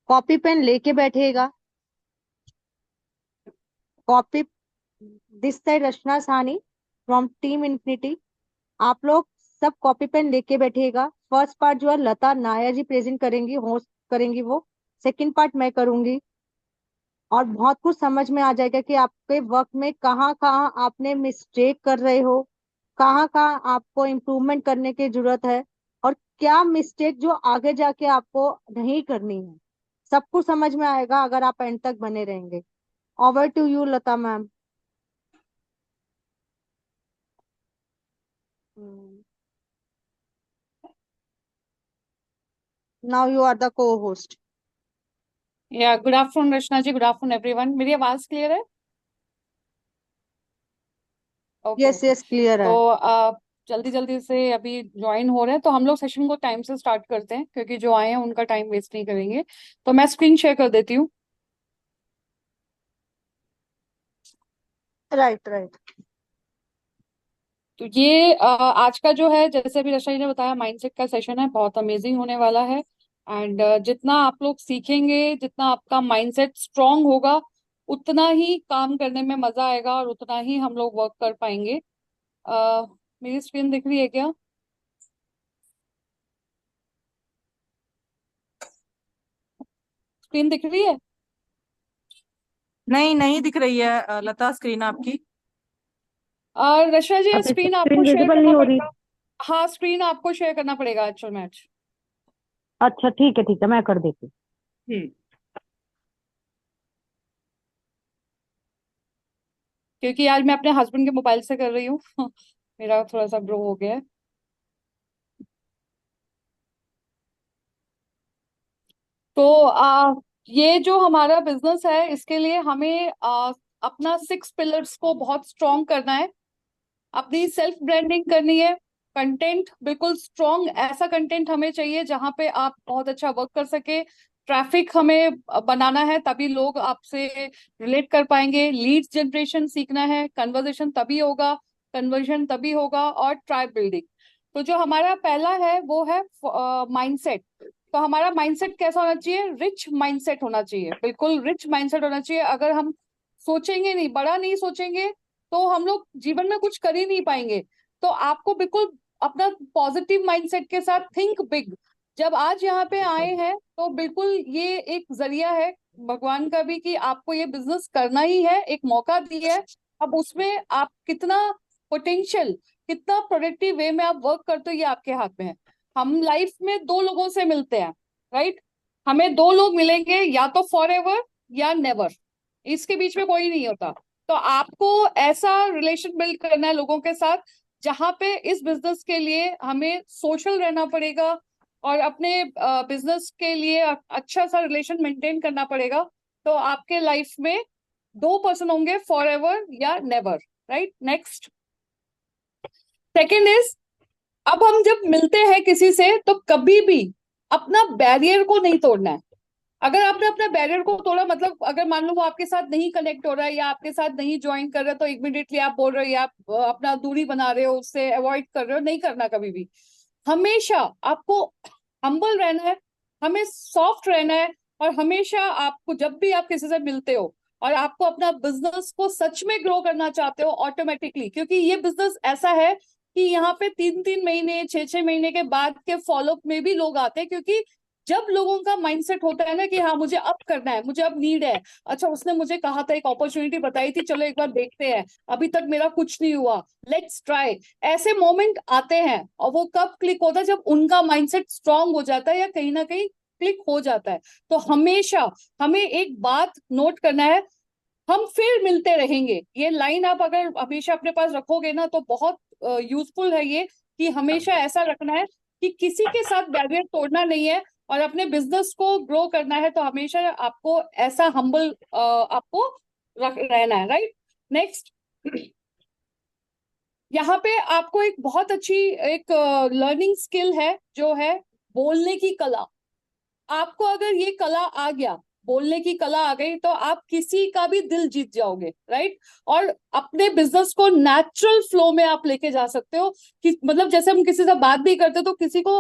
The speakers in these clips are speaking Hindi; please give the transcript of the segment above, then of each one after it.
कॉपी पेन लेके बैठेगा। Copy, this side Rachna Sahni from team infinity. आप लोग सब कॉपी पेन लेके बैठिएगा। फर्स्ट पार्ट जो है लता नायर जी प्रेजेंट करेंगी, होस्ट करेंगी वो। सेकंड पार्ट मैं करूंगी। और बहुत कुछ समझ में आ जाएगा कि आपके वर्क में कहाँ कहाँ आपने मिस्टेक कर रहे हो, कहाँ कहाँ आपको इम्प्रूवमेंट करने की जरूरत है, और क्या मिस्टेक जो आगे जाके आपको नहीं करनी है। सब कुछ समझ में आएगा अगर आप एंड तक बने रहेंगे। Over to you Lata ma'am. Now you are the co host. Yeah good afternoon Rachna ji, good afternoon everyone. मेरी आवाज क्लियर है? Okay yes okay. Yes, clear तो है। जल्दी जल्दी से अभी ज्वाइन हो रहे हैं, तो हम लोग सेशन को टाइम से स्टार्ट करते हैं, क्योंकि जो आए हैं उनका टाइम वेस्ट नहीं करेंगे। तो मैं स्क्रीन शेयर कर देती हूँ। Right right. तो ये आज का जो है, जैसे अभी रचना जी ने बताया, माइंडसेट का सेशन है, बहुत अमेजिंग होने वाला है। एंड जितना आप लोग सीखेंगे, जितना आपका माइंडसेट स्ट्रांग होगा, उतना ही काम करने में मजा आएगा और उतना ही हम लोग वर्क कर पाएंगे। मेरी स्क्रीन दिख रही है क्या? स्क्रीन दिख रही है? नहीं नहीं दिख रही है लता, स्क्रीन आपकी। और रचना जी, अभी स्क्रीन आपको स्क्रीन शेयर विजिबल करना नहीं हो रही। पड़ेगा। हाँ, स्क्रीन आपको शेयर करना पड़ेगा एक्चुअल मैच। अच्छा ठीक है, मैं कर देती हूँ। हम्म। क्योंकि आज मैं अपने हस्बैंड के मोबाइल से कर रही हूँ मेरा थोड़ा सा ब्रो हो गया है। तो ये जो हमारा बिजनेस है, इसके लिए हमें अपना 6 पिलर्स को बहुत स्ट्रॉन्ग करना है। अपनी सेल्फ ब्रांडिंग करनी है। कंटेंट बिल्कुल स्ट्रॉन्ग, ऐसा कंटेंट हमें चाहिए जहां पे आप बहुत अच्छा वर्क कर सके। ट्रैफिक हमें बनाना है, तभी लोग आपसे रिलेट कर पाएंगे। लीड जनरेशन सीखना है, कन्वर्जेशन तभी होगा, कन्वर्जन तभी होगा, और ट्राइब बिल्डिंग। तो जो हमारा पहला है वो है माइंडसेट। तो हमारा माइंडसेट कैसा होना चाहिए? रिच माइंडसेट होना चाहिए, बिल्कुल रिच माइंडसेट होना चाहिए। अगर हम सोचेंगे नहीं, बड़ा नहीं सोचेंगे, तो हम लोग जीवन में कुछ कर ही नहीं पाएंगे। तो आपको बिल्कुल अपना पॉजिटिव माइंडसेट के साथ थिंक बिग। जब आज यहाँ पे आए हैं, तो बिल्कुल ये एक जरिया है भगवान का भी, कि आपको ये बिजनेस करना ही है, एक मौका दिया है। अब उसमें आप कितना पोटेंशियल, कितना प्रोडक्टिव वे में आप वर्क करते हो, ये आपके हाथ में है। हम लाइफ में दो लोगों से मिलते हैं, राइट? हमें दो लोग मिलेंगे, या तो फॉर एवर या नेवर, इसके बीच में कोई नहीं होता। तो आपको ऐसा रिलेशन बिल्ड करना है लोगों के साथ, जहां पे इस बिजनेस के लिए हमें सोशल रहना पड़ेगा, और अपने बिजनेस के लिए अच्छा सा रिलेशन मेंटेन करना पड़ेगा। तो आपके लाइफ में 2 पर्सन होंगे, फॉर एवर या never. Right, next. Second is, अब हम जब मिलते हैं किसी से, तो कभी भी अपना बैरियर को नहीं तोड़ना है। अगर आपने अपना बैरियर को तोड़ा, मतलब अगर मान लो वो आपके साथ नहीं कनेक्ट हो रहा है, या आपके साथ नहीं ज्वाइन कर रहा है, तो इमिडिएटली आप बोल रहे हो, या आप अपना दूरी बना रहे हो, उससे अवॉइड कर रहे हो, नहीं करना कभी भी। हमेशा आपको हम्बल रहना है, हमें सॉफ्ट रहना है। और हमेशा आपको, जब भी आप किसी से मिलते हो और आपको अपना बिजनेस को सच में ग्रो करना चाहते हो, ऑटोमेटिकली, क्योंकि ये बिजनेस ऐसा है कि यहाँ पे 3 3 महीने, 6 6 महीने के बाद के फॉलोअप में भी लोग आते हैं, क्योंकि जब लोगों का माइंडसेट होता है ना कि हाँ, मुझे अब करना है, मुझे अब नीड है। अच्छा, उसने मुझे कहा था, एक अपॉर्चुनिटी बताई थी, चलो एक बार देखते हैं, अभी तक मेरा कुछ नहीं हुआ, लेट्स ट्राई। ऐसे मोमेंट आते हैं, और वो कब क्लिक होता है? जब उनका माइंडसेट स्ट्रांग हो जाता है, या कहीं ना कहीं क्लिक हो जाता है। तो हमेशा हमें एक बात नोट करना है, हम फिर मिलते रहेंगे। ये लाइन आप अगर हमेशा अपने पास रखोगे ना, तो बहुत यूजफुल है ये, कि हमेशा ऐसा रखना है कि किसी के साथ बैरियर तोड़ना नहीं है, और अपने बिजनेस को ग्रो करना है। तो हमेशा आपको ऐसा हम्बल आपको रहना है। Right, next. यहाँ पे आपको एक बहुत अच्छी एक लर्निंग स्किल है, जो है बोलने की कला। आपको अगर ये कला आ गया, बोलने की कला आ गई, तो आप किसी का भी दिल जीत जाओगे, राइट? और अपने बिजनेस को नेचुरल फ्लो में आप लेके जा सकते हो। कि मतलब जैसे हम किसी से बात भी करते हो, तो किसी को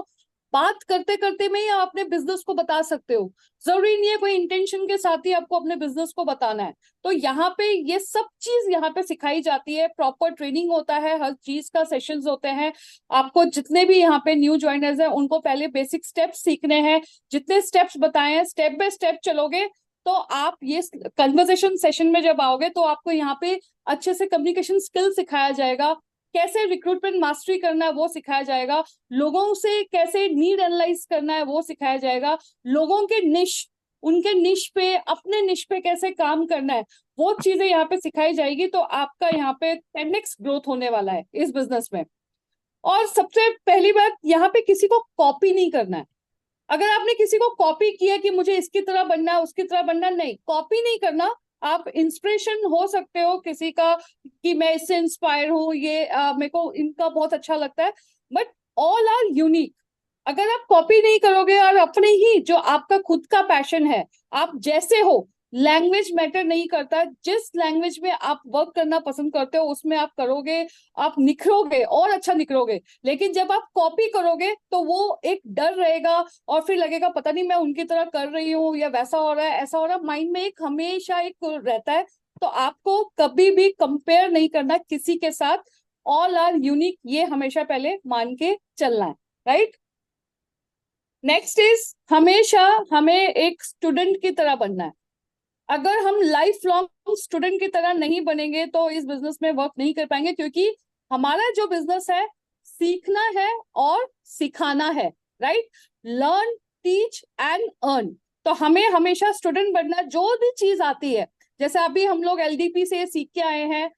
बात करते करते में ही आप अपने बिजनेस को बता सकते हो। जरूरी नहीं है कोई इंटेंशन के साथ ही आपको अपने बिजनेस को बताना है। तो यहाँ पे ये सब चीज यहाँ पे सिखाई जाती है, प्रॉपर ट्रेनिंग होता है, हर चीज का सेशंस होते हैं। आपको जितने भी यहाँ पे न्यू ज्वाइनर्स हैं उनको पहले बेसिक स्टेप्स सीखने हैं। जितने स्टेप्स बताए हैं स्टेप बाय स्टेप चलोगे तो आप ये कन्वर्सेशन सेशन में जब आओगे तो आपको यहाँ पे अच्छे से कम्युनिकेशन स्किल सिखाया जाएगा, कैसे रिक्रूटमेंट मास्टरी करना है वो सिखाया जाएगा, लोगों से कैसे नीड एनालाइज करना है वो सिखाया जाएगा, लोगों के निश, उनके निश पे, अपने निश पे कैसे काम करना है वो चीजें यहाँ पे सिखाई जाएगी। तो आपका यहाँ पे 10x ग्रोथ होने वाला है इस बिजनेस में। और सबसे पहली बात, यहाँ पे किसी को कॉपी नहीं करना है। अगर आपने किसी को कॉपी किया कि मुझे इसकी तरह बनना है उसकी तरह बनना, नहीं, कॉपी नहीं करना। आप इंस्पिरेशन हो सकते हो किसी का कि मैं इससे इंस्पायर हूँ, ये मेरे को इनका बहुत अच्छा लगता है, बट ऑल आर यूनिक। अगर आप कॉपी नहीं करोगे और अपने ही जो आपका खुद का पैशन है, आप जैसे हो, लैंग्वेज मैटर नहीं करता, जिस लैंग्वेज में आप वर्क करना पसंद करते हो उसमें आप करोगे, आप निखरोगे और अच्छा निखरोगे। लेकिन जब आप कॉपी करोगे तो वो एक डर रहेगा और फिर लगेगा पता नहीं मैं उनकी तरह कर रही हूँ या वैसा हो रहा है ऐसा हो रहा है, माइंड में एक हमेशा एक रहता है। तो आपको कभी भी कंपेयर नहीं करना किसी के साथ, ऑल आर यूनिक, ये हमेशा पहले मान के चलना है, राइट। नेक्स्ट इज, हमेशा हमें एक स्टूडेंट की तरह बनना है। अगर हम लाइफ लॉन्ग स्टूडेंट की तरह नहीं बनेंगे तो इस बिजनेस में वर्क नहीं कर पाएंगे, क्योंकि हमारा जो बिजनेस है सीखना है और सिखाना है, right. Learn, teach and earn. तो हमें हमेशा स्टूडेंट बनना, जो भी चीज आती है, जैसे अभी हम लोग एलडीपी से सीख के आए हैं,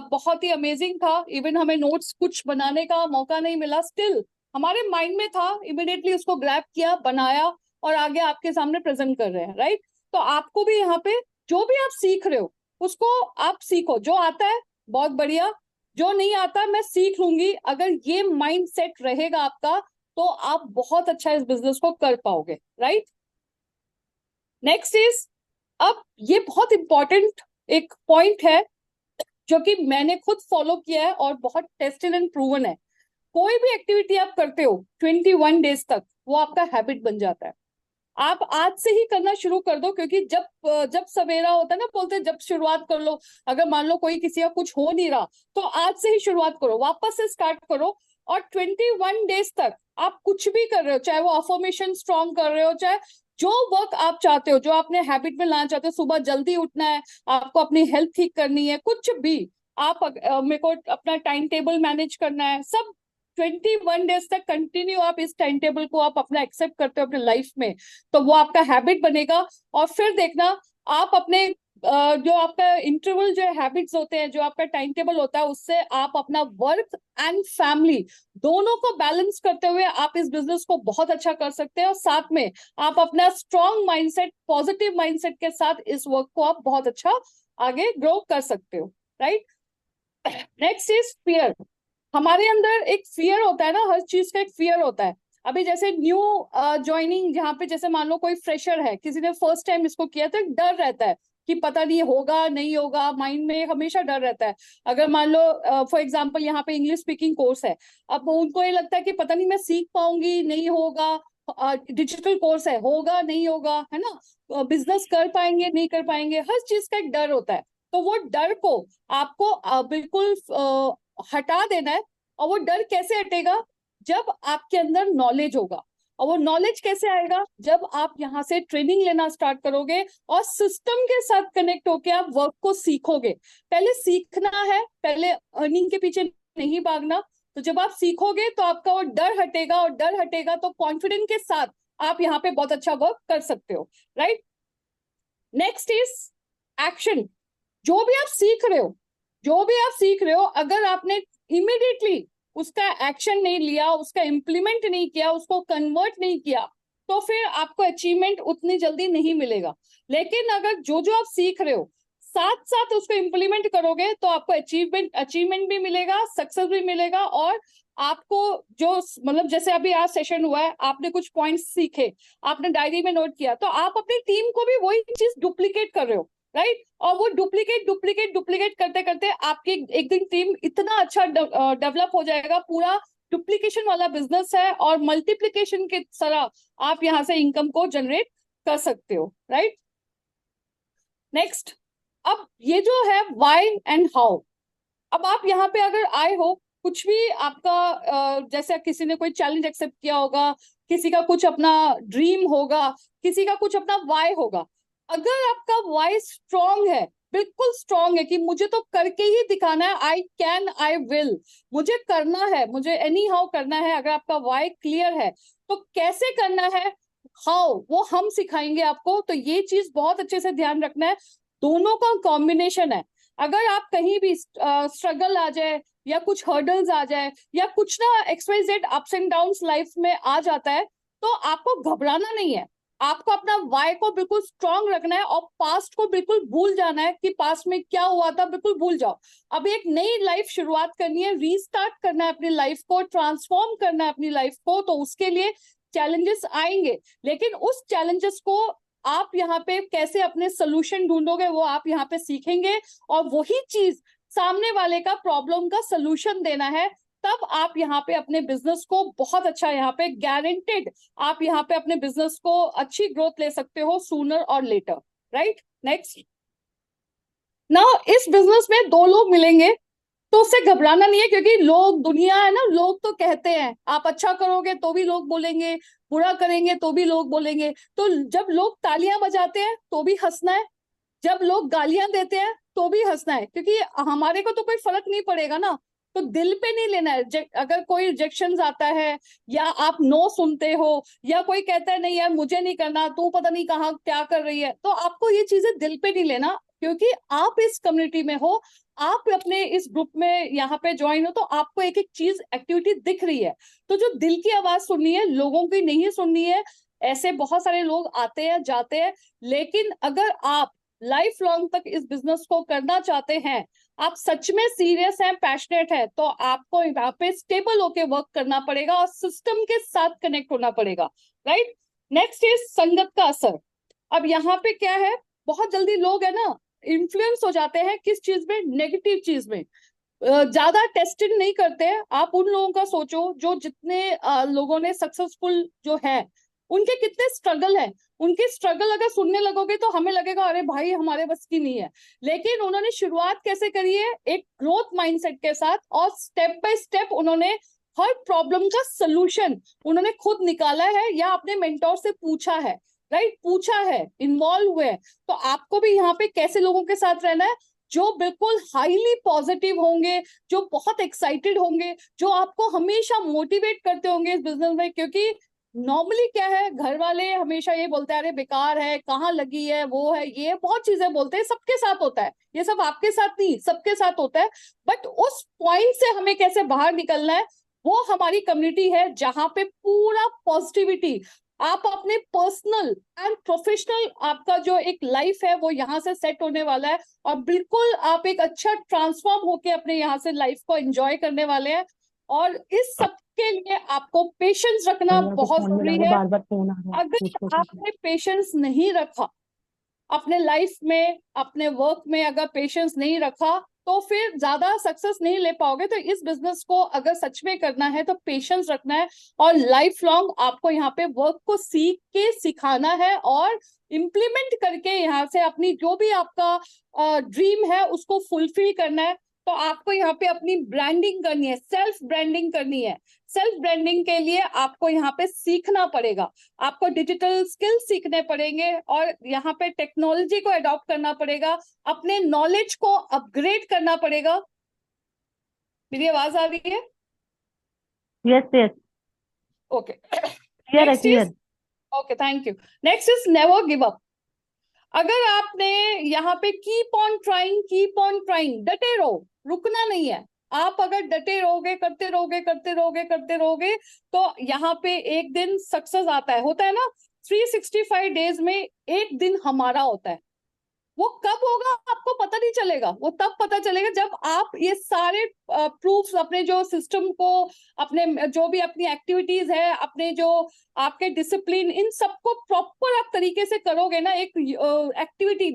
बहुत ही अमेजिंग था। इवन हमें नोट्स कुछ बनाने का मौका नहीं मिला, स्टिल हमारे माइंड में था, इमिडिएटली उसको ग्रैब किया, बनाया और आगे आपके सामने प्रेजेंट कर रहे हैं, राइट। तो आपको भी यहाँ पे जो भी आप सीख रहे हो उसको आप सीखो, जो आता है बहुत बढ़िया, जो नहीं आता मैं सीख लूंगी। अगर ये माइंड सेट रहेगा आपका तो आप बहुत अच्छा इस बिजनेस को कर पाओगे, राइट। नेक्स्ट इज, अब ये बहुत इंपॉर्टेंट एक पॉइंट है जो कि मैंने खुद फॉलो किया है और बहुत टेस्टेड एंड प्रूवन है। कोई भी एक्टिविटी आप करते हो 21 डेज तक वो आपका हैबिट बन जाता है। आप आज से ही करना शुरू कर दो, क्योंकि जब जब सवेरा होता है ना, बोलते हैं जब शुरुआत कर लो। अगर मान लो कोई किसी का कुछ हो नहीं रहा तो आज से ही शुरुआत करो, वापस से स्टार्ट करो। और 21 डेज तक आप कुछ भी कर रहे हो, चाहे वो अफर्मेशन स्ट्रॉन्ग कर रहे हो, चाहे जो वर्क आप चाहते हो, जो आपने हैबिट में लाना चाहते हो, सुबह जल्दी उठना है, आपको अपनी हेल्थ ठीक करनी है, कुछ भी आप मेरे को अपना टाइम टेबल मैनेज करना है, सब 21 डेज तक कंटिन्यू आप इस टाइम टेबल को आप अपना एक्सेप्ट करते हो अपने लाइफ में, तो वो आपका हैबिट बनेगा। और फिर देखना आप अपने जो आपका इंटरवल जो हैबिट्स होते हैं, जो आपका टाइम टेबल होता है, उससे आप अपना वर्क एंड फैमिली दोनों को बैलेंस करते हुए आप इस बिजनेस को बहुत अच्छा कर सकते हैं। और साथ में आप अपना स्ट्रॉन्ग माइंडसेट, पॉजिटिव माइंडसेट के साथ इस वर्क को आप बहुत अच्छा आगे ग्रो कर सकते हो, राइट। Next is fear. हमारे अंदर एक फियर होता है ना, हर चीज का एक फियर होता है। अभी जैसे न्यू ज्वाइनिंग, जहाँ पे जैसे मान लो कोई फ्रेशर है, किसी ने फर्स्ट टाइम इसको किया, तो एक डर रहता है कि पता नहीं होगा नहीं होगा, माइंड में हमेशा डर रहता है। अगर मान लो फॉर एग्जांपल यहाँ पे इंग्लिश स्पीकिंग कोर्स है, अब उनको ये लगता है कि पता नहीं मैं सीख पाऊंगी नहीं होगा, डिजिटल कोर्स है, होगा नहीं होगा, है ना, बिजनेस कर पाएंगे नहीं कर पाएंगे, हर चीज का एक डर होता है। तो वो डर को आपको बिल्कुल हटा देना है। और वो डर कैसे हटेगा? जब आपके अंदर नॉलेज होगा। और वो नॉलेज कैसे आएगा? जब आप यहाँ से ट्रेनिंग लेना स्टार्ट करोगे और सिस्टम के साथ कनेक्ट होके आप वर्क को सीखोगे। पहले सीखना है, पहले अर्निंग के पीछे नहीं भागना। तो जब आप सीखोगे तो आपका वो डर हटेगा, और डर हटेगा तो कॉन्फिडेंस के साथ आप यहाँ पे बहुत अच्छा वर्क कर सकते हो, राइट। Next is action. जो भी आप सीख रहे हो, जो भी आप सीख रहे हो, अगर आपने इमिडिएटली उसका एक्शन नहीं लिया, उसका इम्प्लीमेंट नहीं किया, उसको कन्वर्ट नहीं किया, तो फिर आपको अचीवमेंट उतनी जल्दी नहीं मिलेगा। लेकिन अगर जो जो आप सीख रहे हो साथ साथ उसको इम्प्लीमेंट करोगे तो आपको अचीवमेंट भी मिलेगा, सक्सेस भी मिलेगा। और आपको जो मतलब जैसे अभी आज सेशन हुआ है, आपने कुछ पॉइंट्स सीखे, आपने डायरी में नोट किया, तो आप अपनी टीम को भी वही चीज डुप्लीकेट कर रहे हो, राइट। और वो डुप्लीकेट करते करते आपकी एक दिन टीम इतना अच्छा डेवलप हो जाएगा, पूरा डुप्लीकेशन वाला बिजनेस है और मल्टीप्लीकेशन के तरह आप यहाँ से इनकम को जनरेट कर सकते हो, राइट। नेक्स्ट, अब ये जो है व्हाई एंड हाउ। अब आप यहाँ पे अगर आए हो, कुछ भी आपका जैसे किसी ने कोई चैलेंज एक्सेप्ट किया होगा, किसी का कुछ अपना ड्रीम होगा, किसी का कुछ अपना वाई होगा। अगर आपका वाई स्ट्रांग है, बिल्कुल स्ट्रांग है कि मुझे तो करके ही दिखाना है, आई कैन, आई विल, मुझे करना है, मुझे एनी हाउ करना है, अगर आपका वाई क्लियर है तो कैसे करना है, हाउ, वो हम सिखाएंगे आपको। तो ये चीज बहुत अच्छे से ध्यान रखना है, दोनों का कॉम्बिनेशन है। अगर आप कहीं भी स्ट्रगल आ जाए या कुछ हर्डल्स आ जाए या कुछ ना XYZ ups and downs life में आ जाता है, तो आपको घबराना नहीं है, आपको अपना वाई को बिल्कुल स्ट्रांग रखना है और पास्ट को बिल्कुल भूल जाना है कि पास्ट में क्या हुआ था, बिल्कुल भूल जाओ। अब एक नई लाइफ शुरुआत करनी है, रीस्टार्ट करना है अपनी लाइफ को, ट्रांसफॉर्म करना है अपनी लाइफ को, तो उसके लिए चैलेंजेस आएंगे, लेकिन उस चैलेंजेस को आप यहाँ पे कैसे अपने सोल्यूशन ढूंढोगे वो आप यहाँ पे सीखेंगे, और वही चीज सामने वाले का प्रॉब्लम का सोल्यूशन देना है। तब आप यहाँ पे अपने बिजनेस को बहुत अच्छा, यहाँ पे गारंटेड आप यहाँ पे अपने बिजनेस को अच्छी ग्रोथ ले सकते हो सूनर और लेटर, राइट। नेक्स्ट, ना इस बिजनेस में दो लोग मिलेंगे तो उससे घबराना नहीं है, क्योंकि लोग, दुनिया है ना, लोग तो कहते हैं आप अच्छा करोगे तो भी लोग बोलेंगे, बुरा करेंगे तो भी लोग बोलेंगे। तो जब लोग तालियां बजाते हैं तो भी हंसना है, जब लोग गालियां देते हैं तो भी हंसना है, क्योंकि हमारे को तो कोई फर्क नहीं पड़ेगा ना। तो दिल पे नहीं लेना है। अगर कोई रिजेक्शन आता है या आप नो सुनते हो या कोई कहता है नहीं यार मुझे नहीं करना, तू पता नहीं कहाँ क्या कर रही है, तो आपको ये चीजें दिल पे नहीं लेना, क्योंकि आप इस कम्युनिटी में हो, आप अपने इस ग्रुप में यहाँ पे ज्वाइन हो, तो आपको एक एक चीज एक्टिविटी दिख रही है। तो जो दिल की आवाज सुननी है, लोगों की नहीं सुननी है। ऐसे बहुत सारे लोग आते हैं जाते हैं, लेकिन अगर आप लाइफ लॉन्ग तक इस बिजनेस को करना चाहते हैं, आप सच में सीरियस हैं, पैशनेट है, तो आपको यहाँ पे स्टेबल होके वर्क करना पड़ेगा और सिस्टम के साथ कनेक्ट होना पड़ेगा, राइट। नेक्स्ट इज संगत का असर। अब यहाँ पे क्या है, बहुत जल्दी लोग है ना इन्फ्लुएंस हो जाते हैं किस चीज में, नेगेटिव चीज में, ज्यादा टेस्टिंग नहीं करते हैं। आप उन लोगों का सोचो जो जितने लोगों ने सक्सेसफुल जो है, उनके कितने स्ट्रगल है, उनके स्ट्रगल अगर सुनने लगोगे तो हमें लगेगा अरे भाई हमारे बस की नहीं है, लेकिन उन्होंने शुरुआत कैसे करी है, एक ग्रोथ माइंडसेट के साथ, और स्टेप बाय स्टेप उन्होंने हर प्रॉब्लम का सोल्यूशन उन्होंने खुद निकाला है या अपने मेंटोर से पूछा है, राइट, पूछा है, इन्वॉल्व हुए। तो आपको भी यहाँ पे कैसे लोगों के साथ रहना है, जो बिल्कुल हाईली पॉजिटिव होंगे, जो बहुत एक्साइटेड होंगे, जो आपको हमेशा मोटिवेट करते होंगे इस बिजनेस में। क्योंकि नॉर्मली क्या है, घर वाले हमेशा ये बोलते हैं अरे बेकार है, कहाँ लगी है, वो है, ये बहुत चीजें बोलते हैं, सबके साथ होता है ये सब, आपके साथ नहीं, सबके साथ होता है। बट उस पॉइंट से हमें कैसे बाहर निकलना है, वो हमारी कम्युनिटी है जहां पे पूरा पॉजिटिविटी, आप अपने पर्सनल एंड प्रोफेशनल आपका जो एक लाइफ है वो यहाँ से सेट होने वाला है, और बिल्कुल आप एक अच्छा ट्रांसफॉर्म होके अपने यहाँ से लाइफ को एंजॉय करने वाले हैं। और इस सब के लिए आपको पेशेंस रखना बहुत जरूरी है। बार बार फोन आ रहा है, अगर आपने पेशेंस नहीं रखा अपने लाइफ में, अपने वर्क में, अगर पेशेंस नहीं रखा तो फिर ज्यादा सक्सेस नहीं ले पाओगे। तो इस बिजनेस को अगर सच में करना है तो पेशेंस रखना है, और लाइफ लॉन्ग आपको यहाँ पे वर्क को सीख के सिखाना है और इम्प्लीमेंट करके यहाँ से अपनी जो भी आपका ड्रीम है उसको फुलफिल करना है। तो आपको यहाँ पे अपनी ब्रांडिंग करनी है, सेल्फ ब्रांडिंग करनी है। सेल्फ ब्रांडिंग के लिए आपको यहाँ पे सीखना पड़ेगा, आपको डिजिटल स्किल सीखने पड़ेंगे और यहाँ पे टेक्नोलॉजी को अडॉप्ट करना पड़ेगा, अपने नॉलेज को अपग्रेड करना पड़ेगा। मेरी आवाज आ रही है? यस यस, ओके, क्लियर है, clear. Okay, thank you. Next is never give up. अगर आपने यहाँ पे keep on trying, keep on trying, डटे रहो, रुकना नहीं है। आप अगर डटे रहोगे, करते रहोगे, करते रहोगे, करते रहोगे, तो यहाँ पे एक दिन सक्सेस आता है, होता है ना, 365 डेज में एक दिन हमारा होता है। वो कब होगा आपको पता नहीं चलेगा, वो तब पता चलेगा जब आप ये सारे प्रूफ्स अपने जो सिस्टम को, अपने जो भी अपनी एक्टिविटीज है, अपने जो आपके डिसिप्लिन, इन सबको प्रॉपर आप तरीके से करोगे ना, एक एक्टिविटी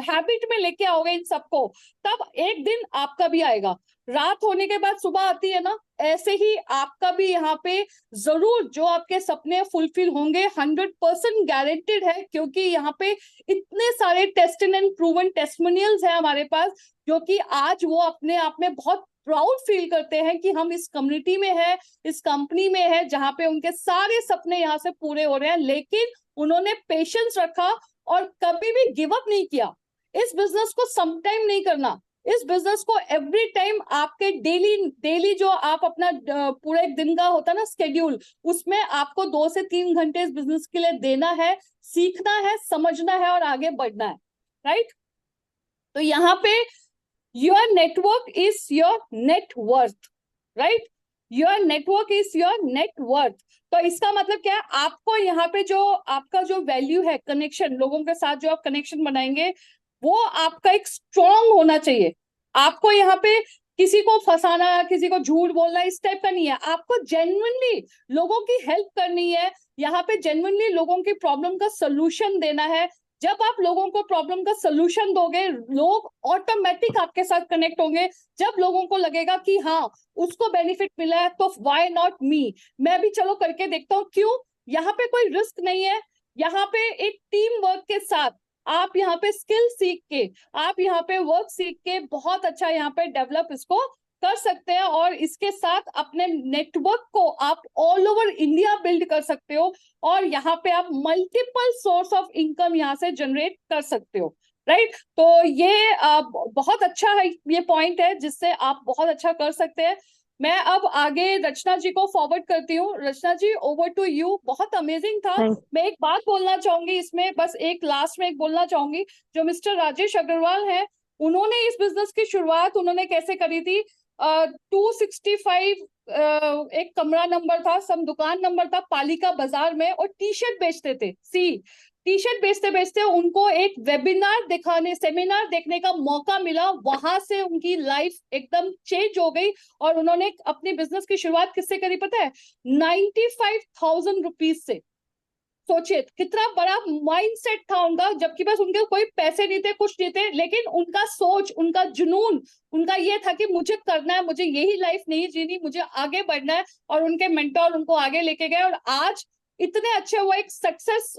हैबिट में लेके आओगे इन सबको, तब एक दिन आपका भी आएगा। रात होने के बाद सुबह आती है ना, ऐसे ही आपका भी यहाँ पे जरूर जो आपके सपने फुलफिल होंगे, 100% गारंटेड है, क्योंकि यहाँ पे इतने सारे टेस्टेड एंड प्रूवन टेस्टिमोनियल्स है हमारे पास, जो कि आज वो अपने आप में बहुत प्राउड फील करते हैं कि हम इस कम्युनिटी में है, इस कंपनी में है, जहाँ पे उनके सारे सपने यहाँ से पूरे हो रहे हैं, लेकिन उन्होंने पेशेंस रखा और कभी भी गिव अप नहीं किया। इस बिजनेस को सम टाइम नहीं करना, इस बिजनेस को एवरी टाइम आपके डेली डेली जो आप अपना पूरे एक दिन का होता है ना स्केड्यूल, उसमें आपको 2 से 3 घंटे इस बिजनेस के लिए देना है, सीखना है, समझना है और आगे बढ़ना है, राइट। तो यहाँ पे your network is your net worth, right, your network is your net worth. तो इसका मतलब क्या है, आपको यहाँ पे जो आपका जो वैल्यू है, कनेक्शन, लोगों के साथ जो आप कनेक्शन बनाएंगे, वो आपका एक स्ट्रॉन्ग होना चाहिए। आपको यहाँ पे किसी को फंसाना, किसी को झूठ बोलना, इस टाइप का नहीं है। आपको जेन्युइनली लोगों की हेल्प करनी है, यहाँ पे जेन्युइनली लोगों की प्रॉब्लम का सोल्यूशन देना है। जब आप लोगों को प्रॉब्लम का सोल्यूशन दोगे, लोग ऑटोमेटिक आपके साथ कनेक्ट होंगे। जब लोगों को लगेगा कि हाँ उसको बेनिफिट मिला है, तो व्हाई नॉट मी, मैं भी चलो करके देखता हूँ। क्यों? यहाँ पे कोई रिस्क नहीं है। यहाँ पे एक टीम वर्क के साथ आप यहाँ पे स्किल सीख के, आप यहाँ पे वर्क सीख के बहुत अच्छा यहाँ पे डेवलप इसको कर सकते हैं, और इसके साथ अपने नेटवर्क को आप ऑल ओवर इंडिया बिल्ड कर सकते हो, और यहाँ पे आप मल्टीपल सोर्स ऑफ इनकम यहाँ से जनरेट कर सकते हो, राइट। तो ये बहुत अच्छा है, ये पॉइंट है जिससे आप बहुत अच्छा कर सकते हैं। मैं अब आगे रचना जी को फॉरवर्ड करती हूँ। रचना जी, ओवर टू यू। बहुत अमेजिंग था। थैंक मैं एक बात बोलना चाहूंगी इसमें, बस एक लास्ट में एक बोलना चाहूंगी, जो मिस्टर राजेश अग्रवाल हैं, उन्होंने इस बिजनेस की शुरुआत उन्होंने कैसे करी थी। 265 एक कमरा नंबर था, सब दुकान नंबर था पालिका बाजार में, और टी शर्ट बेचते थे। टी शर्ट बेचते बेचते उनको एक वेबिनार दिखाने, सेमिनार देखने का मौका मिला, वहां से उनकी लाइफ एकदम चेंज हो गई, और उन्होंने अपनी बिजनेस की शुरुआत किससे करी पता है? 95,000 रुपीज से। सोचिए कितना बड़ा माइंडसेट था उनका, जबकि बस उनके कोई पैसे नहीं थे, कुछ नहीं थे, लेकिन उनका सोच, उनका जुनून, उनका ये था कि मुझे करना है, मुझे यही लाइफ नहीं जीनी, मुझे आगे बढ़ना है। और उनके मेंटोर उनको आगे लेके गए, और आज इतने अच्छे, वो एक सक्सेस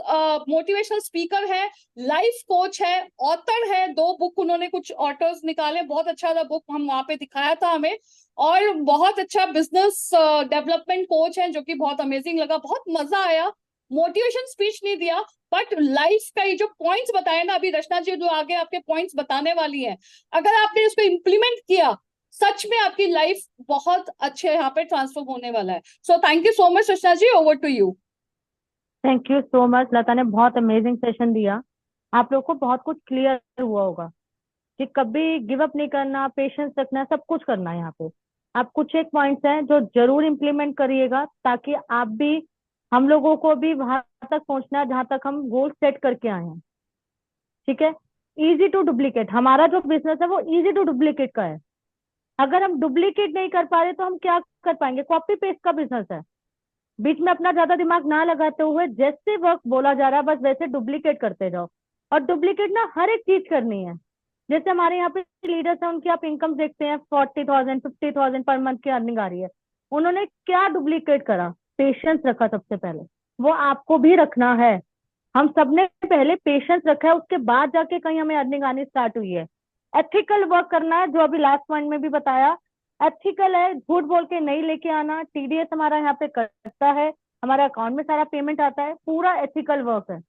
मोटिवेशनल स्पीकर है, लाइफ कोच है, ऑथर है, 2 बुक उन्होंने, कुछ ऑथर्स निकाले, बहुत अच्छा था बुक, हम वहां पे दिखाया था हमें। और बहुत अच्छा बिजनेस डेवलपमेंट कोच है, जो कि बहुत अमेजिंग लगा, बहुत मजा आया। मोटिवेशन स्पीच नहीं दिया, बट लाइफ का ये जो पॉइंट्स बताए ना अभी रचना जी, जो आगे आपके पॉइंट्स बताने वाली हैं, अगर आपने इसको इम्प्लीमेंट किया, सच में आपकी लाइफ बहुत अच्छे यहाँ पे ट्रांसफॉर्म होने वाला है। So thank you so much Rachna ji, over to you. You so much. Lata ने बहुत अमेजिंग सेशन दिया। आप लोग को बहुत कुछ क्लियर हुआ होगा कि कभी गिव अप नहीं करना, पेशेंस रखना, सब कुछ करना है यहाँ पे। आप कुछ एक पॉइंट्स हैं जो जरूर इम्प्लीमेंट करिएगा, ताकि आप भी, हम लोगों को भी वहां तक पहुंचना है जहां तक हम गोल सेट करके आए हैं। ठीक है। इजी टू डुप्लीकेट, हमारा जो बिजनेस है वो इजी टू डुप्लीकेट का है। अगर हम डुप्लीकेट नहीं कर पा रहे तो हम क्या कर पाएंगे? कॉपी पेस्ट का बिजनेस है। बीच में अपना ज्यादा दिमाग ना लगाते हुए जैसे वर्क बोला जा रहा है बस वैसे डुप्लीकेट करते जाओ। और डुप्लीकेट ना हर एक चीज करनी है। जैसे हमारे यहाँ पे लीडर्स हैं, उनकी आप इनकम देखते हैं, 40,000 50,000 पर मंथ की अर्निंग आ रही है। उन्होंने क्या डुप्लीकेट करा? पेशेंस रखा सबसे पहले। वो आपको भी रखना है। हम सबने पहले पेशेंस रखा है, उसके बाद जाके कहीं हमें अर्निंग आनी स्टार्ट हुई है। एथिकल वर्क करना है, जो अभी लास्ट पॉइंट में भी बताया। एथिकल है, झूठ बोल के नहीं लेके आना। टीडीएस हमारा यहाँ पे करता है, हमारे अकाउंट में सारा पेमेंट आता है, पूरा एथिकल वर्क है।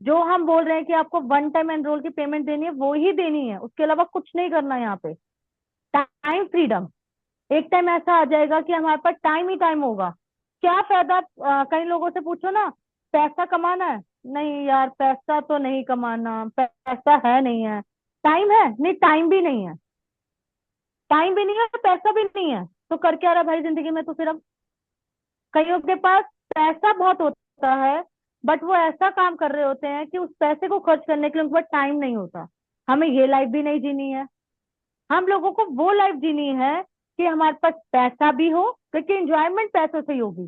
जो हम बोल रहे हैं कि आपको वन टाइम एनरोल की पेमेंट देनी है, वो ही देनी है, उसके अलावा कुछ नहीं करना है यहाँ पे। Time freedom. एक टाइम ऐसा आ जाएगा कि हमारे पास टाइम ही टाइम होगा। क्या फायदा, कई लोगों से पूछो ना, पैसा कमाना है? नहीं यार, पैसा तो नहीं कमाना, पैसा है नहीं है। टाइम है नहीं, टाइम भी नहीं है। टाइम भी नहीं है, पैसा भी नहीं है, तो कर क्या रहा भाई जिंदगी में? तो सिर्फ कईयों के पास पैसा बहुत होता है, बट वो ऐसा काम कर रहे होते हैं कि उस पैसे को खर्च करने के लिए उनके पास टाइम नहीं होता। हमें ये लाइफ भी नहीं जीनी है। हम लोगों को वो लाइफ जीनी है कि हमारे पास पैसा भी हो, क्योंकि एंजॉयमेंट पैसों से ही होगी।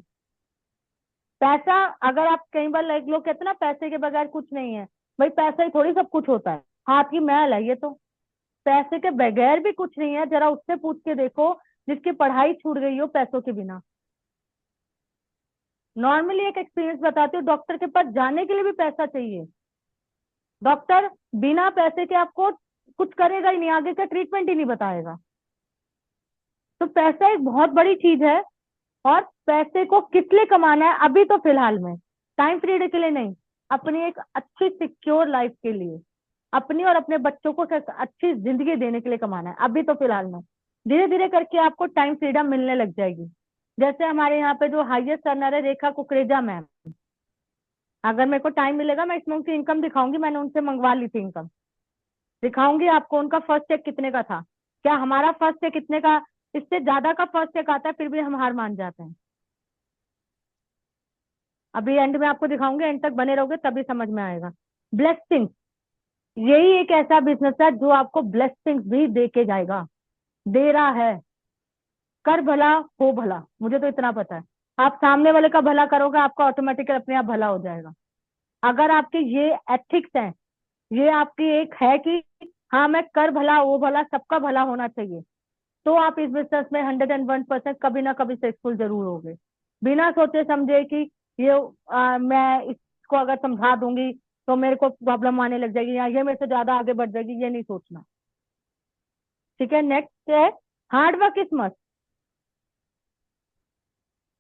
पैसा, अगर आप कई बार लोग कहते हैं ना पैसे के बगैर कुछ नहीं है, भाई पैसा ही थोड़ी सब कुछ होता है। हाथ की मैल है ये तो। पैसे के बगैर भी कुछ नहीं है, जरा उससे पूछ के देखो जिसकी पढ़ाई छूट गई हो पैसों के बिना। नॉर्मली एक एक्सपीरियंस बताती हूँ, डॉक्टर के पास जाने के लिए भी पैसा चाहिए। डॉक्टर बिना पैसे के आपको कुछ करेगा ही नहीं, आगे का ट्रीटमेंट ही नहीं बताएगा। तो पैसा एक बहुत बड़ी चीज है। और पैसे को किस लिए कमाना है अभी तो फिलहाल में, टाइम पीरियड के लिए नहीं, अपनी एक अच्छी सिक्योर लाइफ के लिए, अपनी और अपने बच्चों को एक अच्छी जिंदगी देने के लिए कमाना है अभी तो फिलहाल में। धीरे धीरे करके आपको टाइम फ्रीडम मिलने लग जाएगी। जैसे हमारे यहाँ पे जो हाईएस्ट अर्नर है रेखा कुकरेजा मैम, अगर मेरे को टाइम मिलेगा मैं इसमें उनकी इनकम दिखाऊंगी, मैंने उनसे मंगवा ली थी इनकम, दिखाऊंगी आपको उनका फर्स्ट चेक कितने का था। क्या हमारा फर्स्ट चेक कितने का, इससे ज्यादा का फर्स्ट चेक आता है फिर भी हम हार मान जाते हैं। अभी एंड में आपको दिखाऊंगी, एंड तक बने रहोगे तभी समझ में आएगा। ब्लेसिंग, यही एक ऐसा बिजनेस है जो आपको ब्लेसिंग भी दे के जाएगा, दे रहा है। कर भला हो भला, मुझे तो इतना पता है। आप सामने वाले का भला करोगे आपका ऑटोमेटिक अपने आप भला हो जाएगा। अगर आपके ये एथिक्स हैं, ये आपकी एक है कि हाँ मैं कर भला वो भला सबका भला होना चाहिए, तो आप इस बिजनेस में 101% कभी ना कभी सक्सेसफुल जरूर होगे। बिना सोचे समझे कि ये मैं इसको अगर समझा दूंगी तो मेरे को प्रॉब्लम आने लग जाएगी या ये मेरे से ज्यादा आगे बढ़ जाएगी, ये नहीं सोचना। ठीक है, नेक्स्ट है हार्ड वर्क इज मस्ट।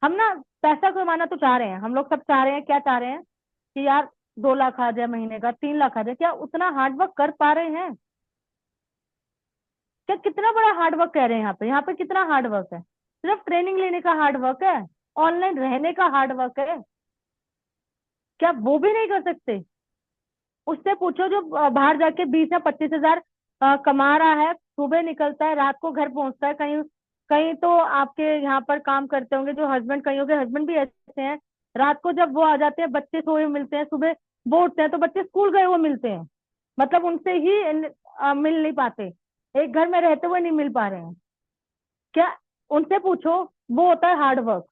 हम ना पैसा कमाना तो चाह रहे हैं, हम लोग सब चाह रहे हैं, क्या चाह रहे हैं कि यार 2 लाख आ जाए महीने का, 3 लाख आ जाए। क्या उतना हार्ड वर्क कर पा रहे हैं? क्या कितना बड़ा हार्ड वर्क कह रहे हैं यहाँ पे? यहाँ पे कितना हार्ड वर्क है? सिर्फ ट्रेनिंग लेने का हार्ड वर्क है, ऑनलाइन रहने का हार्ड वर्क है, क्या वो भी नहीं कर सकते? उससे पूछो जो बाहर जाके 20 या 25 हजार कमा रहा है, सुबह निकलता है रात को घर पहुंचता है। कहीं कहीं तो आपके यहाँ पर काम करते होंगे जो हस्बैंड, कईयों के हस्बैंड भी ऐसे हैं, रात को जब वो आ जाते हैं बच्चे सोए हुए मिलते हैं, सुबह वो उठते हैं तो बच्चे स्कूल गए हुए मिलते हैं, मतलब उनसे ही मिल नहीं पाते, एक घर में रहते हुए नहीं मिल पा रहे हैं। क्या उनसे पूछो, वो होता है हार्ड वर्क।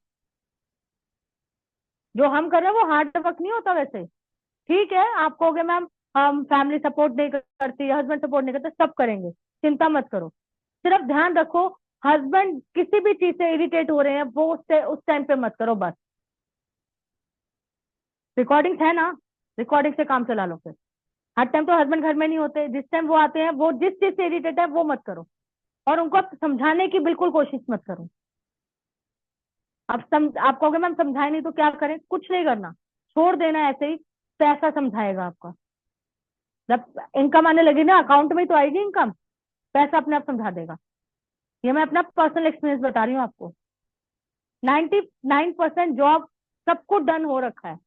जो हम कर रहे हैं वो हार्ड वर्क नहीं होता वैसे। ठीक है, आप कहोगे मैम हम फैमिली सपोर्ट नहीं करती, हस्बैंड सपोर्ट नहीं करते, सब करेंगे, चिंता मत करो। सिर्फ ध्यान रखो हस्बैंड किसी भी चीज से इरिटेट हो रहे हैं वो उस टाइम पे मत करो बस। रिकॉर्डिंग है ना, रिकॉर्डिंग से काम चला लो फिर। हर टाइम तो हस्बैंड घर में नहीं होते, जिस टाइम वो आते हैं वो जिस चीज से इरिटेट है वो मत करो, और उनको आप समझाने की बिल्कुल कोशिश मत करो। आप कहोगे मैम समझाए नहीं तो क्या करें? कुछ नहीं करना, छोड़ देना ऐसे ही, पैसा समझाएगा आपका। जब इनकम आने लगी ना अकाउंट में तो आएगी इनकम, पैसा अपने आप समझा देगा। ये मैं अपना पर्सनल एक्सपीरियंस बता रही हूँ आपको। 99% जॉब सबको डन हो रखा है,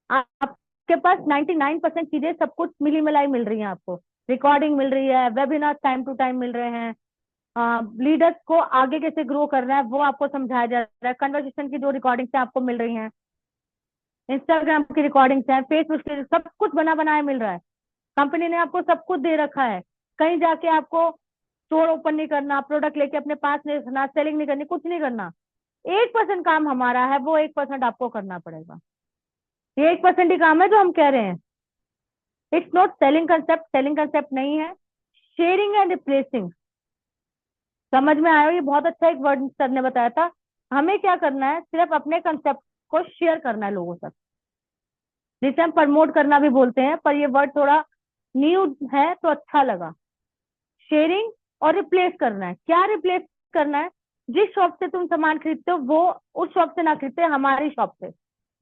आपके पास 99% चीजें सब कुछ मिली मिलाई मिल रही है आपको। रिकॉर्डिंग मिल रही है, वेबिनार टाइम टू टाइम मिल रहे हैं, लीडर्स को आगे कैसे ग्रो करना है वो आपको समझाया जा रहा है, कन्वर्सेशन की जो रिकॉर्डिंग से आपको मिल रही हैं, इंस्टाग्राम की रिकॉर्डिंग है, फेसबुक की, सब कुछ बना बनाया मिल रहा है। कंपनी ने आपको सब कुछ दे रखा है। कहीं जाके आपको स्टोर ओपन नहीं करना, प्रोडक्ट लेके अपने पास नहीं रखना, सेलिंग नहीं करनी, कुछ नहीं करना। 1% काम हमारा है, वो 1% आपको करना पड़ेगा। ये 1% ही काम है जो हम कह रहे हैं। It's not selling concept, selling concept नहीं है, शेयरिंग एंड रिप्लेसिंग। समझ में आया? ये बहुत अच्छा एक वर्ड सर ने बताया था। हमें क्या करना है, सिर्फ अपने कंसेप्ट को शेयर करना है लोगों तक, जिसे हम प्रमोट करना भी बोलते हैं, पर ये वर्ड थोड़ा न्यू है तो अच्छा लगा। शेयरिंग और रिप्लेस करना है। क्या रिप्लेस करना है? जिस शॉप से तुम सामान खरीदते हो वो उस शॉप से ना खरीदते, हमारी शॉप से।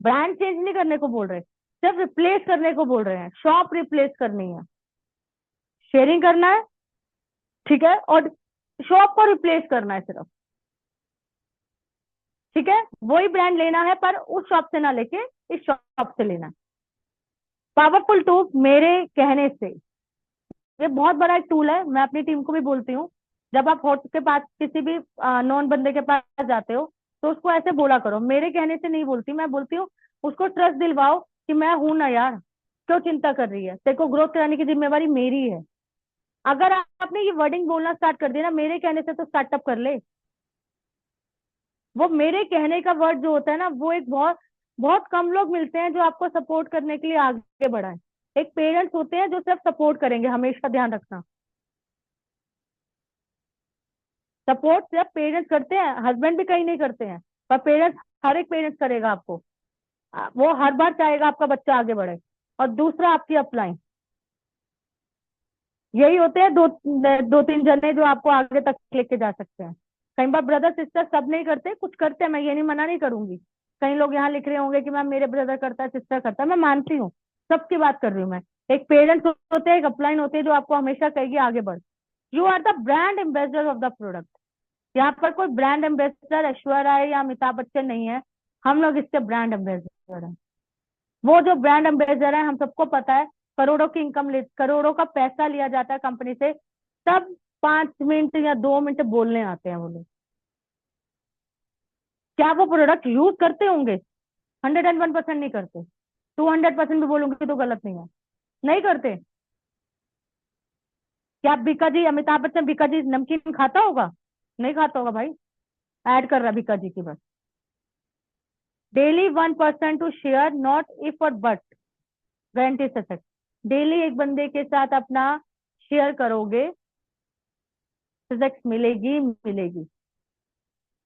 ब्रांड चेंज नहीं करने को बोल रहे, सिर्फ रिप्लेस करने को बोल रहे हैं, शॉप रिप्लेस करनी है। शेयरिंग करना है, ठीक है, और शॉप को रिप्लेस करना है सिर्फ। ठीक है, वही ब्रांड लेना है पर उस शॉप से ना लेके इस शॉप से लेना है। पावरफुल टूल मेरे कहने से, ये बहुत बड़ा एक टूल है, मैं अपनी टीम को भी बोलती हूँ। जब आप होस्ट के पास किसी भी नॉन बंदे के पास जाते हो तो उसको ऐसे बोला करो, मेरे कहने से नहीं बोलती, मैं बोलती हूँ उसको ट्रस्ट दिलवाओ कि मैं हूं ना यार, क्यों चिंता कर रही है, तेरे को ग्रोथ कराने की जिम्मेवारी मेरी है। अगर आपने ये वर्डिंग बोलना स्टार्ट कर दिया ना, मेरे कहने से, तो स्टार्टअप कर ले। वो मेरे कहने का वर्ड जो होता है ना, वो एक बहुत बहुत कम लोग मिलते हैं जो आपको सपोर्ट करने के लिए आगे बढ़ाए। एक पेरेंट्स होते हैं जो सिर्फ सपोर्ट करेंगे, हमेशा ध्यान रखना। सपोर्ट सिर्फ पेरेंट्स करते हैं, हस्बैंड भी कहीं नहीं करते हैं, पर पेरेंट्स, हर एक पेरेंट्स करेगा आपको। वो हर बार चाहेगा आपका बच्चा आगे बढ़े। और दूसरा आपकी अपलाइन, यही होते हैं दो दो तीन जने जो आपको आगे तक लेके जा सकते हैं। कई बार ब्रदर सिस्टर सब नहीं करते, कुछ करते हैं, मैं ये नहीं मना नहीं करूंगी। कई लोग यहाँ लिख रहे होंगे कि मैम मेरे ब्रदर करता है, सिस्टर करता है, मैं मानती हूँ, सबकी बात कर रही हूँ मैं। एक पेरेंट्स होते हैं, एक अपलाइन होते हैं जो आपको हमेशा कहेगी आगे बढ़। You are the brand ambassador of the product. यहाँ पर कोई ब्रांड एम्बेसडर ऐश्वर्या राय या अमिताभ बच्चन नहीं है, हम लोग इसके ब्रांड एम्बेसडर हैं। वो जो ब्रांड एम्बेसडर है, हम सबको पता है, करोड़ों की इनकम ले, करोड़ों का पैसा लिया जाता है कंपनी से, तब 5 मिनट या 2 मिनट बोलने आते हैं वो लोग। क्या वो प्रोडक्ट यूज करते होंगे? 101% नहीं करते। 200% भी बोलूंगी तो गलत नहीं है, नहीं करते। क्या बीका जी, अमिताभ बच्चन बीका जी नमकीन खाता होगा? नहीं खाता होगा भाई, ऐड कर रहा बीका जी की बस। Daily 1% to share, not if और बट, गारंटी से सकते। डेली एक बंदे के साथ अपना शेयर करोगे, सजेक्ट मिलेगी मिलेगी।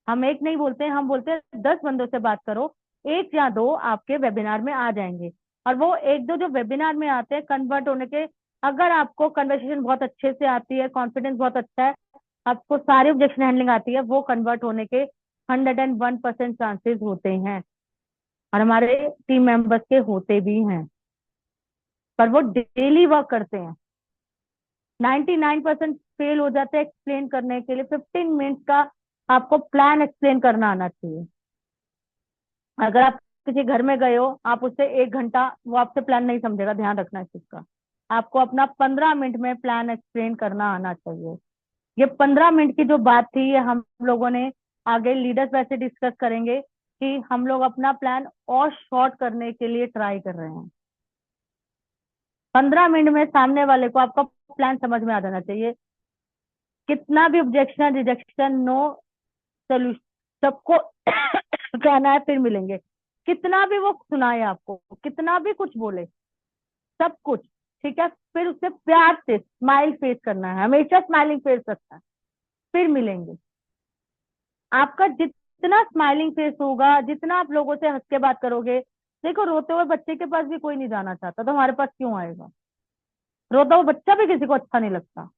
हम एक नहीं बोलते हैं, हम बोलते हैं 10 बंदों से बात करो, एक या दो आपके वेबिनार में आ जाएंगे। और वो एक दो जो वेबिनार में आते हैं, कन्वर्ट होने के, अगर आपको कन्वर्सेशन बहुत अच्छे से आती है, कॉन्फिडेंस बहुत अच्छा है, आपको सारी ऑब्जेक्शन हैंडलिंग आती है, वो कन्वर्ट होने के 101% चांसेस होते हैं। और हमारे टीम मेंबर्स के होते भी हैं, पर वो डेली वर्क करते हैं। 99% फेल हो जाते हैं एक्सप्लेन करने के लिए। 15 मिनट का आपको प्लान एक्सप्लेन करना आना चाहिए। अगर आप किसी घर में गए हो, आप उससे 1 घंटा, वो आपसे प्लान नहीं समझेगा, ध्यान रखना इस चीज का। आपको अपना 15 मिनट में प्लान एक्सप्लेन करना आना चाहिए। ये 15 मिनट की जो बात थी, ये हम लोगों ने आगे लीडर्स वैसे डिस्कस करेंगे कि हम लोग अपना प्लान और शॉर्ट करने के लिए ट्राई कर रहे हैं। 15 मिनट में सामने वाले को आपका प्लान समझ में आ जाना चाहिए। कितना भी ऑब्जेक्शन, रिजेक्शन, नो सोल्यूशन, सबको कहना है फिर मिलेंगे। कितना भी वो सुनाए आपको, कितना भी कुछ बोले, सब कुछ ठीक है, फिर उससे प्यार से स्माइल फेस करना है, हमेशा स्माइलिंग फेस रखना है, फिर मिलेंगे। आपका जितना स्माइलिंग फेस होगा, जितना आप लोगों से हंस के बात करोगे, देखो रोते हुए बच्चे के पास भी कोई नहीं जाना चाहता, तो हमारे पास क्यों आएगा? रोता हुआ बच्चा भी किसी को अच्छा नहीं लगता।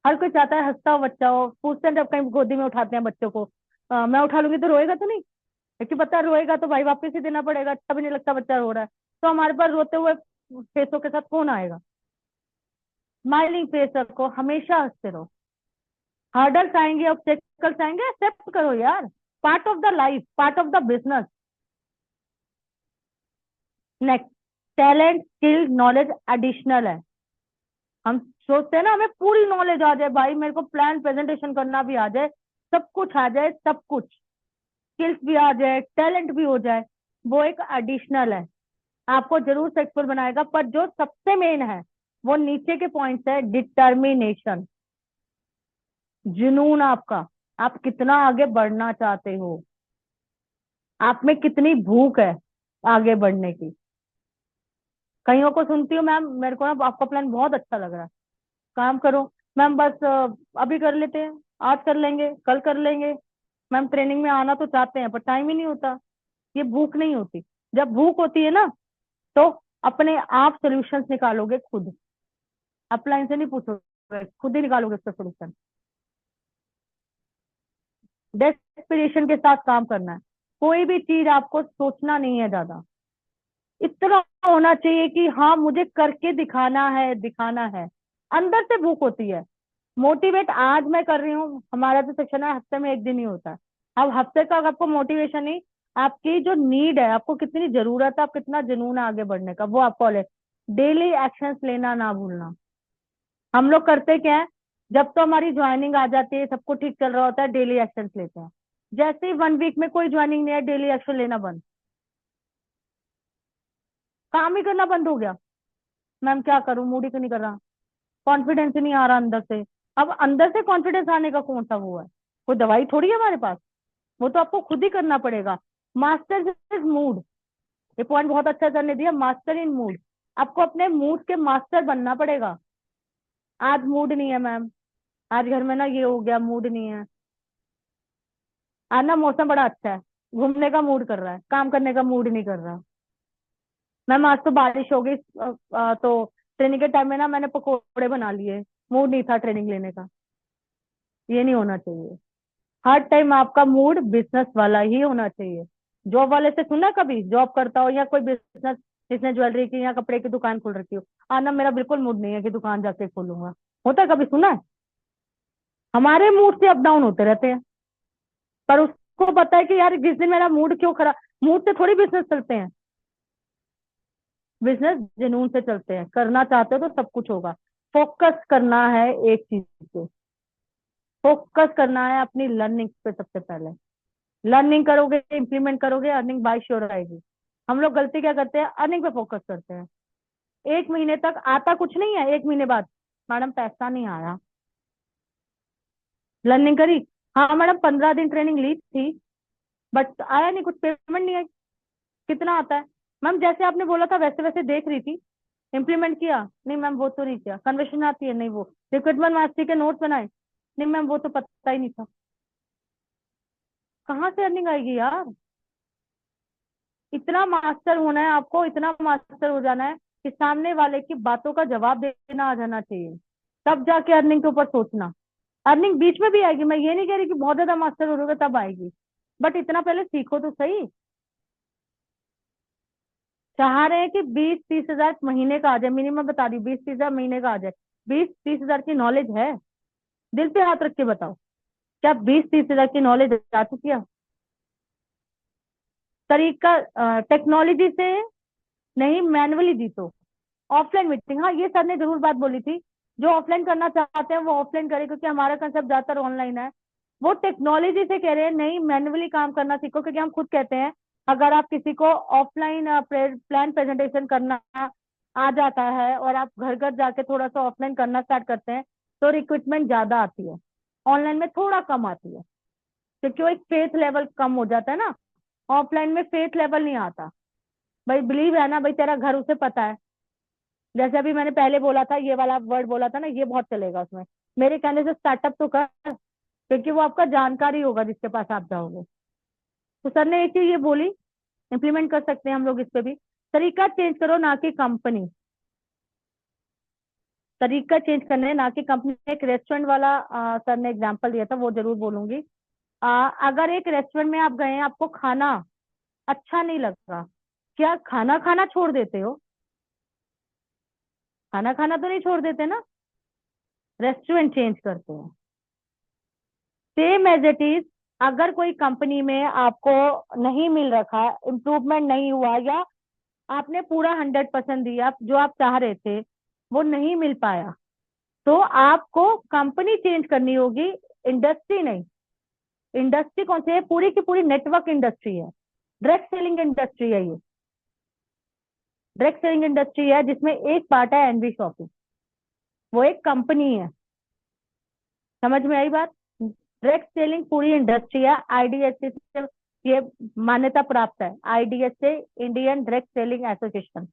हर कोई चाहता है हंसता हुआ बच्चा हो। पूछते हैं जब कहीं गोदी में उठाते हैं बच्चों को, मैं उठा लूंगी तो रोएगा तो नहीं? क्योंकि पता है रोएगा तो भाई वापस ही देना पड़ेगा, अच्छा भी नहीं लगता बच्चा रो रहा है। तो हमारे पास रोते हुए फेसों के साथ कौन आएगा? स्माइलिंग फेस रखो, हमेशा हंसते रहो। हर्डल्स आएंगे, ऑब्स्टेकल्स आएंगे, एक्सेप्ट करो यार, part of the life, part of the business. Next, talent, skill, knowledge additional है। हम सोचते हैं ना हमें पूरी नॉलेज आ जाए, भाई मेरे को प्लान प्रेजेंटेशन करना भी आ जाए, सब कुछ आ जाए, सब कुछ स्किल्स भी आ जाए, टैलेंट भी हो जाए, वो एक एडिशनल है, आपको जरूर सक्सेसफुल बनाएगा। पर जो सबसे मेन है वो नीचे के पॉइंट्स है, डिटर्मिनेशन, जुनून आपका, आप कितना आगे बढ़ना चाहते हो, आप में कितनी भूख है आगे बढ़ने की। कईयों को सुनती हूँ, मैम मेरे को ना आपका प्लान बहुत अच्छा लग रहा है, काम करो। मैम बस अभी कर लेते हैं, आज कर लेंगे, कल कर लेंगे। मैम ट्रेनिंग में आना तो चाहते हैं पर टाइम ही नहीं होता। ये भूख नहीं होती। जब भूख होती है ना, तो अपने आप सोल्यूशंस निकालोगे खुद, अपलाइन से नहीं पूछोगे, खुद ही निकालोगे उसका सोल्यूशन। डेस्पिरेशन के साथ काम करना है। कोई भी चीज आपको सोचना नहीं है ज्यादा, इतना होना चाहिए कि हाँ मुझे करके दिखाना है, दिखाना है। अंदर से भूख होती है। मोटिवेट आज मैं कर रही हूँ, हमारा जो सेक्शन है हफ्ते में एक दिन ही होता है। अब हफ्ते का आपको मोटिवेशन ही, आपकी जो नीड है, आपको कितनी जरूरत है, आप कितना जुनून है आगे बढ़ने का, वो आपको ले। डेली एक्शंस लेना ना भूलना। हम लोग करते क्या है, जब तो हमारी ज्वाइनिंग आ जाती है, सब कुछ ठीक चल रहा होता है, डेली एक्शंस लेते हैं। जैसे ही 1 वीक में कोई ज्वाइनिंग नहीं है, डेली एक्शन लेना बंद, काम ही करना बंद हो गया। मैम क्या करूं, मूड ही तो नहीं कर रहा, कॉन्फिडेंस ही नहीं आ रहा अंदर से। अब अंदर से कॉन्फिडेंस आने का कौन सा वो है? कोई दवाई थोड़ी है हमारे पास, वो तो आपको खुद ही करना पड़ेगा। मास्टर इज मूड, ये पॉइंट बहुत अच्छा सर ने दिया, मास्टर इन मूड। आपको अपने मूड के मास्टर बनना पड़ेगा। आज मूड नहीं है मैम, आज घर में ना ये हो गया, मूड नहीं है। आज ना मौसम बड़ा अच्छा है, घूमने का मूड कर रहा है, काम करने का मूड नहीं कर रहा। मैम आज तो बारिश हो गई, तो ट्रेनिंग के टाइम में ना मैंने पकोड़े बना लिए, मूड नहीं था ट्रेनिंग लेने का। ये नहीं होना चाहिए। हर टाइम आपका मूड बिजनेस वाला ही होना चाहिए। जॉब वाले से सुना कभी जॉब करता हो या कोई बिजनेस, जिसने ज्वेलरी की या कपड़े की दुकान खोल रखी हो, आना मेरा बिल्कुल मूड नहीं है कि दुकान जाके खोलूंगा, होता है कभी सुना है? हमारे मूड से अप डाउन होते रहते हैं। पर उसको पता है कि यार जिस दिन मेरा मूड क्यों खराब, मूड से थोड़ी बिजनेस चलते हैं। बिजनेस जुनून से चलते हैं। करना चाहते हो तो सब कुछ होगा। फोकस करना है एक चीज पे, फोकस करना है अपनी लर्निंग पे सबसे पहले। लर्निंग करोगे, इंप्लीमेंट करोगे, अर्निंग बाय श्योर आएगी। हम लोग गलती क्या करते हैं, अर्निंग पे फोकस करते हैं। 1 महीने तक आता कुछ नहीं है, 1 महीने बाद मैडम पैसा नहीं आया। लर्निंग करी, हाँ मैडम 15 दिन ट्रेनिंग ली थी, बट आया नहीं कुछ, पेमेंट नहीं आई। कितना आता है मैम? जैसे आपने बोला था वैसे वैसे देख रही थी, इम्प्लीमेंट किया नहीं मैम, वो तो नहीं किया। कन्वर्शन आती है नहीं, वो रिक्रूटमेंट मास्टरी के नोट्स बनाए नहीं मैम, वो तो पता ही नहीं था। कहाँ से अर्निंग आएगी यार? इतना मास्टर होना है आपको, इतना मास्टर हो जाना है कि सामने वाले की बातों का जवाब देना आ जाना चाहिए, तब जाके अर्निंग के ऊपर सोचना। अर्निंग बीच में भी आएगी, मैं ये नहीं कह रही कि बहुत ज्यादा मास्टर हो रहोगे तब आएगी, बट इतना पहले सीखो तो सही। चाह रहे हैं कि 20-30 हजार महीने का आ जाए, मिनिमम बता दी 20-30 हजार महीने का आ जाए। 20-30 हजार की नॉलेज है? दिल पे हाथ रख के बताओ, क्या 20-30 हजार की नॉलेज आ चुकी है? तरीका टेक्नोलॉजी से नहीं, मैनुअली जीतो। ऑफलाइन मीटिंग, हाँ ये सर ने जरूर बात बोली थी। जो ऑफलाइन करना चाहते हैं वो ऑफलाइन करें, क्योंकि हमारा कंसेप्ट ज्यादातर ऑनलाइन है। वो टेक्नोलॉजी से कह रहे हैं नहीं, मैन्युअली काम करना सीखो, क्योंकि हम खुद कहते हैं अगर आप किसी को ऑफलाइन प्लान प्रेजेंटेशन करना आ जाता है और आप घर घर जाके थोड़ा सा ऑफलाइन करना स्टार्ट करते हैं तो रिक्रूटमेंट ज्यादा आती है। ऑनलाइन में थोड़ा कम आती है, क्योंकि वो एक फेथ लेवल कम हो जाता है ना। ऑफलाइन में फेथ लेवल नहीं आता। भाई बिलीव है ना भाई, तेरा घर उसे पता है। जैसे अभी मैंने पहले बोला था, ये वाला वर्ड बोला था ना, ये बहुत चलेगा उसमें। मेरे कहने से स्टार्टअप तो कर, क्योंकि वो आपका जानकारी होगा जिसके पास आप जाओगे। तो सर ने एक चीज ये बोली, इंप्लीमेंट कर सकते हैं हम लोग इस पे भी। तरीका चेंज करो ना कि कंपनी। तरीका चेंज करना है ना कि कंपनी। एक रेस्टोरेंट वाला सर ने एग्जांपल दिया था, वो जरूर बोलूंगी। अगर एक रेस्टोरेंट में आप गए हैं, आपको खाना अच्छा नहीं लगा, क्या खाना खाना छोड़ देते हो? खाना खाना तो नहीं छोड़ देते ना, रेस्टोरेंट चेंज करते हैं। सेम एज इट इज, अगर कोई कंपनी में आपको नहीं मिल रखा, इम्प्रूवमेंट नहीं हुआ, या आपने पूरा 100% दिया जो आप चाह रहे थे, वो नहीं मिल पाया, तो आपको कंपनी चेंज करनी होगी, इंडस्ट्री नहीं। इंडस्ट्री कौन सी है? पूरी की पूरी नेटवर्क इंडस्ट्री है, डायरेक्ट सेलिंग इंडस्ट्री है ये। डायरेक्ट सेलिंग इंडस्ट्री है जिसमें एक पार्ट है एनवी शॉपिंग, वो एक कंपनी है। समझ में आई बात? डायरेक्ट सेलिंग पूरी इंडस्ट्री है, आईडीएससी से ये मान्यता प्राप्त है, आईडीएस से, इंडियन डायरेक्ट सेलिंग एसोसिएशन।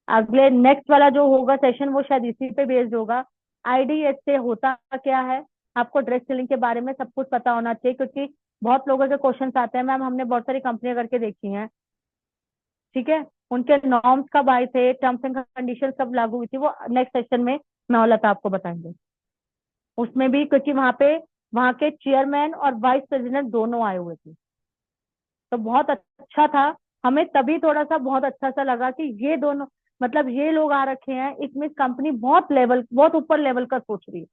अगले नेक्स्ट वाला जो होगा सेशन वो शायद इसी पे बेस्ड होगा। आईडीएस से होता क्या है, आपको डायरेक्ट सेलिंग के बारे में सब कुछ पता होना चाहिए, क्योंकि बहुत लोगों के क्वेश्चन आते हैं मैम, हमने बहुत सारी कंपनियां करके देखी हैं, ठीक है, उनके नॉर्म्स कब आए थे, टर्म्स एंड कंडीशन कब लागू हुई थी, वो नेक्स्ट सेशन में मैं और लता आपको बताएंगे। उसमें भी क्योंकि वहां पे वहां के चेयरमैन और वाइस प्रेसिडेंट दोनों आए हुए थे, तो बहुत अच्छा था। हमें तभी थोड़ा सा बहुत अच्छा सा लगा कि ये दोनों, मतलब ये लोग आ रखे हैं, इसमें कंपनी बहुत लेवल, बहुत ऊपर लेवल का सोच रही है।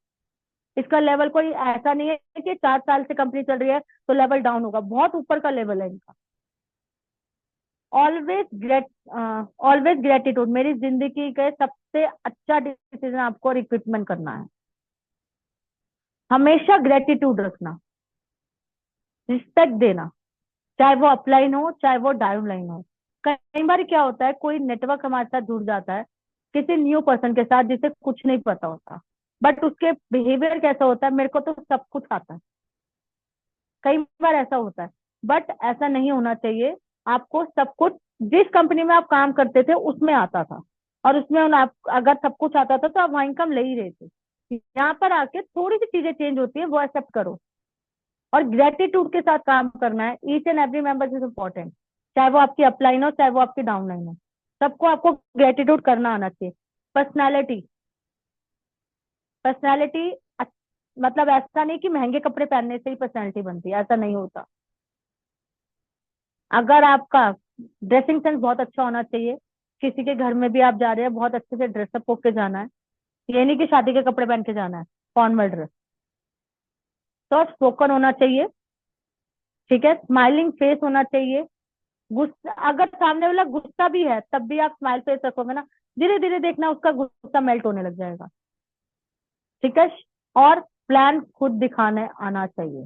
इसका लेवल कोई ऐसा नहीं है कि 4 साल से कंपनी चल रही है तो लेवल डाउन होगा, बहुत ऊपर का लेवल है इनका। Always great, always gratitude. मेरी जिंदगी का सबसे अच्छा डिसीजन आपको रिक्रूटमेंट करना है। हमेशा ग्रेटिट्यूड रखना, रिस्पेक्ट देना, चाहे वो अपलाइन हो चाहे वो डाउनलाइन हो। कई बार क्या होता है, कोई नेटवर्क हमारे साथ जुड़ जाता है किसी न्यू पर्सन के साथ जिसे कुछ नहीं पता होता, बट उसके बिहेवियर कैसा होता है, मेरे को तो सब कुछ आता है। कई बार ऐसा होता है, बट ऐसा नहीं होना चाहिए। आपको सब कुछ जिस कंपनी में आप काम करते थे उसमें आता था, और उसमें आप अगर सब कुछ आता था तो आप वहाँ इनकम ले ही रहे थे। यहाँ पर आके थोड़ी सी चीजें चेंज होती है, वो एक्सेप्ट करो और ग्रेटिट्यूड के साथ काम करना है। Each and every member is important, चाहे वो आपकी अपलाइन हो चाहे वो आपकी डाउनलाइन हो, सबको आपको ग्रेटिट्यूड करना आना चाहिए। पर्सनैलिटी, पर्सनैलिटी मतलब ऐसा नहीं कि महंगे कपड़े पहनने से ही पर्सनैलिटी बनती है, ऐसा नहीं होता। अगर आपका ड्रेसिंग सेंस बहुत अच्छा होना चाहिए, किसी के घर में भी आप जा रहे हैं बहुत अच्छे से ड्रेसअप होके जाना है, ये नहीं कि शादी के कपड़े पहन के जाना है, फॉर्मल ड्रेस। सॉफ्ट स्पोकन होना चाहिए, ठीक है, स्माइलिंग फेस होना चाहिए। गुस्सा, अगर सामने वाला गुस्सा भी है तब भी आप स्माइल फेस रखोगे ना, धीरे धीरे देखना उसका गुस्सा मेल्ट होने लग जाएगा, ठीक है। और प्लान खुद दिखाने आना चाहिए,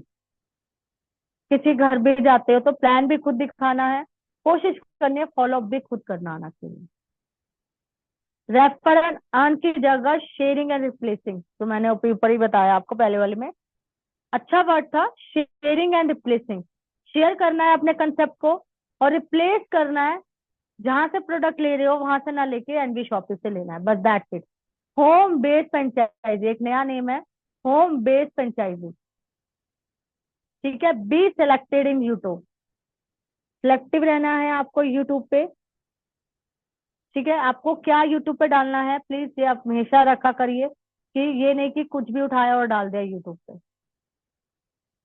किसी घर भी जाते हो तो प्लान भी खुद दिखाना है, कोशिश करनी है फॉलो अप भी खुद करना आना चाहिए। रेफर एंड अर्न की जगह शेयरिंग एंड रिप्लेसिंग, तो मैंने ऊपर ही बताया आपको पहले वाले में, अच्छा वर्ड था शेयरिंग एंड रिप्लेसिंग। शेयर करना है अपने कंसेप्ट को और रिप्लेस करना है, जहां से प्रोडक्ट ले रहे हो वहां से ना लेके एनवी शॉपिंग से लेना है, बस that's it. Home based franchise एक नया नेम है, होम बेस्ड फ्रेंचाइजी, ठीक है। Be selected in YouTube, selective रहना है आपको यूट्यूब पे, ठीक है। आपको क्या यूट्यूब पे डालना है प्लीज ये आप हमेशा रखा करिए, कि ये नहीं कि कुछ भी उठाया और डाल दिया यूट्यूब पे।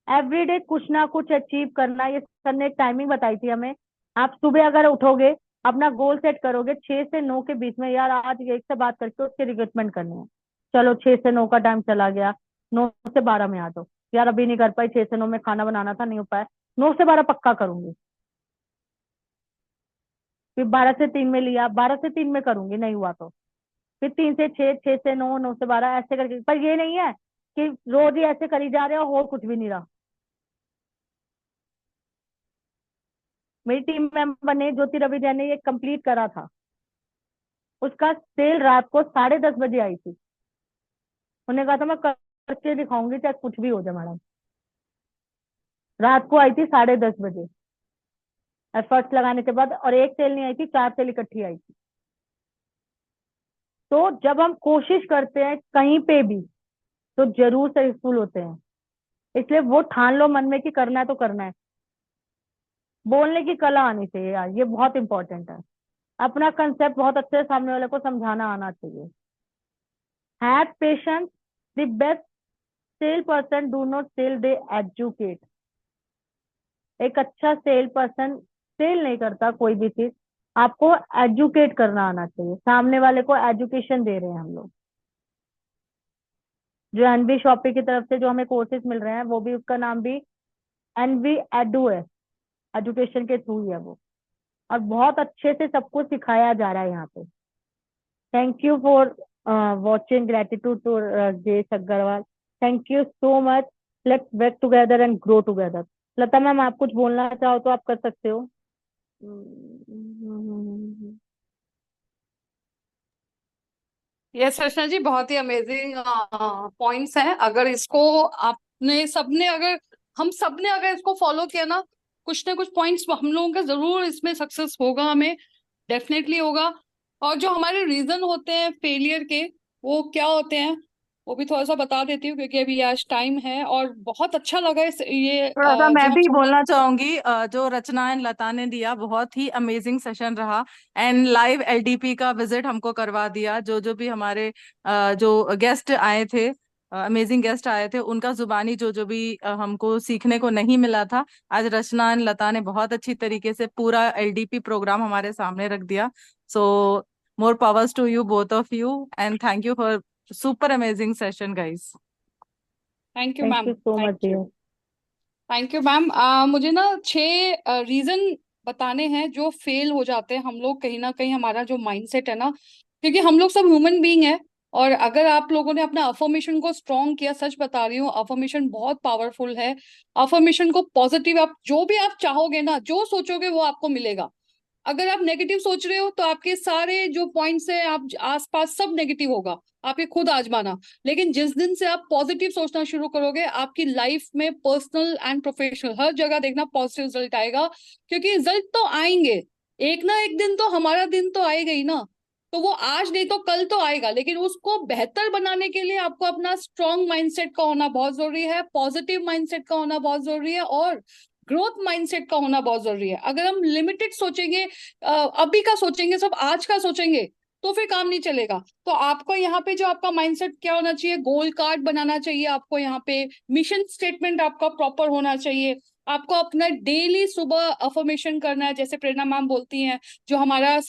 एवरीडे कुछ ना कुछ अचीव करना, ये सर ने एक टाइमिंग बताई थी हमें। आप सुबह अगर उठोगे, अपना गोल सेट करोगे 6 से 9 के बीच में, यार आज एक से बात करके उसके रिक्रूटमेंट करने हैं, चलो 6 से 9 का टाइम चला गया, 9 से 12 में आ जाओ, यार अभी नहीं कर पाई, 6 से 9 में खाना बनाना था नहीं हो पाया, 9 से 12 पक्का करूंगी। फिर 12 से 3 में लिया, 12 से 3 में करूंगी, नहीं हुआ तो फिर 3 से 6, 6 से 9, 9 से 12 ऐसे करके। पर ये नहीं है कि रोज ही ऐसे करी जा रहे हो और कुछ भी नहीं रहा। मेरी टीम मेंबर ने, ज्योति रवि जैन ने, ये कंप्लीट करा था, उसका सेल रात को 10:30 बजे आई थी, उन्होंने कहा था मैं करके दिखाऊंगी चाहे कुछ भी हो जाए मैडम। रात को आई थी 10:30 बजे एफर्ट्स लगाने के बाद, और एक सेल नहीं आई थी, 4 सेल इकट्ठी आई थी। तो जब हम कोशिश करते हैं कहीं पे भी तो जरूर सक्सेसफुल होते हैं, इसलिए वो ठान लो मन में कि करना है तो करना है। बोलने की कला आनी चाहिए यार, ये बहुत इंपॉर्टेंट है। अपना कंसेप्ट बहुत अच्छे से सामने वाले को समझाना आना चाहिए। Have patience, the best sale person do not sell, they educate. एक अच्छा सेल पर्सन सेल नहीं करता कोई भी चीज, आपको एजुकेट करना आना चाहिए, सामने वाले को एजुकेशन दे रहे हैं हम लोग। जो एनवी शॉपी की तरफ से जो हमें कोर्सेज मिल रहे हैं, वो भी, उसका नाम भी एनवी एडू है, एजुकेशन के थ्रू ही है वो, और बहुत अच्छे से सबको सिखाया जा रहा है यहाँ पे। Thank you for watching, gratitude to Jes Agarwal, thank you so much. Let's work together and grow together. Lata ma'am आप कुछ बोलना चाहो तो आप कर सकते हो। यस रचना जी, बहुत ही अमेजिंग पॉइंट्स हैं। अगर इसको आपने सबने अगर हम सबने अगर इसको फॉलो किया ना कुछ पॉइंट्स हम लोगों का जरूर इसमें सक्सेस होगा, हमें डेफिनेटली होगा। और जो हमारे रीजन होते हैं फेलियर के, वो क्या होते हैं वो भी थोड़ा सा बता देती हूँ, क्योंकि अभी आज टाइम है। और बहुत अच्छा लगा ये थोड़ा सा जो मैं हम भी सब। बोलना चाहूंगी, जो रचना एंड लता ने दिया बहुत ही अमेजिंग सेशन रहा, एंड लाइव एलडीपी का विजिट हमको करवा दिया। जो जो भी हमारे जो गेस्ट आए थे, अमेजिंग गेस्ट आए थे, उनका जुबानी जो जो भी हमको सीखने को नहीं मिला था, आज रचना एंड लता ने बहुत अच्छी तरीके से पूरा एलडीपी प्रोग्राम हमारे सामने रख दिया। So more powers to you both of you, and thank you for super amazing session guys. Thank you thank ma'am, you so thank much you. Dear. Thank you ma'am. मुझे ना 6 रीजन बताने हैं जो फेल हो जाते हैं हम लोग, कहीं ना कहीं हमारा जो माइंडसेट है ना, क्योंकि हम लोग सब ह्यूमन बीइंग है। और अगर आप लोगों ने अपना अफर्मेशन को स्ट्रॉन्ग किया, सच बता रही हूँ, अफर्मेशन बहुत पावरफुल है। अफर्मेशन को पॉजिटिव, आप जो भी आप चाहोगे ना, जो सोचोगे वो आपको मिलेगा। अगर आप नेगेटिव सोच रहे हो तो आपके सारे जो पॉइंट्स हैं आप आसपास सब नेगेटिव होगा, आप ये खुद आजमाना। लेकिन जिस दिन से आप पॉजिटिव सोचना शुरू करोगे, आपकी लाइफ में पर्सनल एंड प्रोफेशनल हर जगह देखना पॉजिटिव रिजल्ट आएगा। क्योंकि रिजल्ट तो आएंगे, एक ना एक दिन तो हमारा दिन तो आएगा ही ना। तो वो आज नहीं तो कल तो आएगा, लेकिन उसको बेहतर बनाने के लिए आपको अपना स्ट्रॉन्ग माइंडसेट का होना बहुत जरूरी है, पॉजिटिव माइंडसेट का होना बहुत जरूरी है, और ग्रोथ माइंडसेट का होना बहुत जरूरी है। अगर हम लिमिटेड सोचेंगे, अभी का सोचेंगे, सब आज का सोचेंगे, तो फिर काम नहीं चलेगा। तो आपको यहाँ पे जो आपका माइंडसेट क्या होना चाहिए, गोल कार्ड बनाना चाहिए आपको, यहाँ पे मिशन स्टेटमेंट आपका प्रॉपर होना चाहिए। आपको अपना डेली सुबह अफर्मेशन करना है, जैसे प्रेरणा मैम बोलती हैं, जो हमारा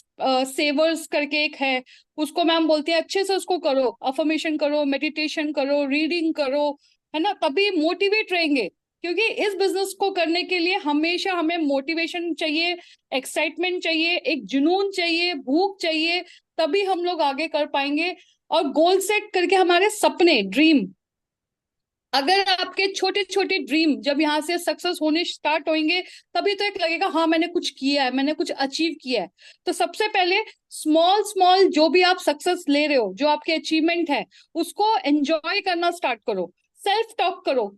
सेवर्स करके एक है, उसको मैम बोलती है अच्छे से उसको करो, अफर्मेशन करो, मेडिटेशन करो, रीडिंग करो, है ना, तभी मोटिवेट रहेंगे। क्योंकि इस बिजनेस को करने के लिए हमेशा हमें मोटिवेशन चाहिए, एक्साइटमेंट चाहिए, एक जुनून चाहिए, भूख चाहिए, तभी हम लोग आगे कर पाएंगे। और गोल सेट करके हमारे सपने, ड्रीम, अगर आपके छोटे छोटे ड्रीम जब यहाँ से सक्सेस होने स्टार्ट होंगे, तभी तो एक लगेगा हाँ मैंने कुछ किया है, मैंने कुछ अचीव किया है। तो सबसे पहले स्मॉल स्मॉल जो भी आप सक्सेस ले रहे हो, जो आपके अचीवमेंट है, उसको एंजॉय करना स्टार्ट करो। सेल्फ टॉक करो,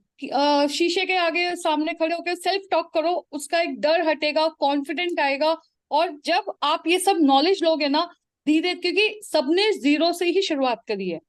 शीशे के आगे सामने खड़े होकर सेल्फ टॉक करो, उसका एक डर हटेगा, कॉन्फिडेंट आएगा। और जब आप ये सब नॉलेज लोगे ना धीरे, क्योंकि सबने जीरो से ही शुरुआत करी है,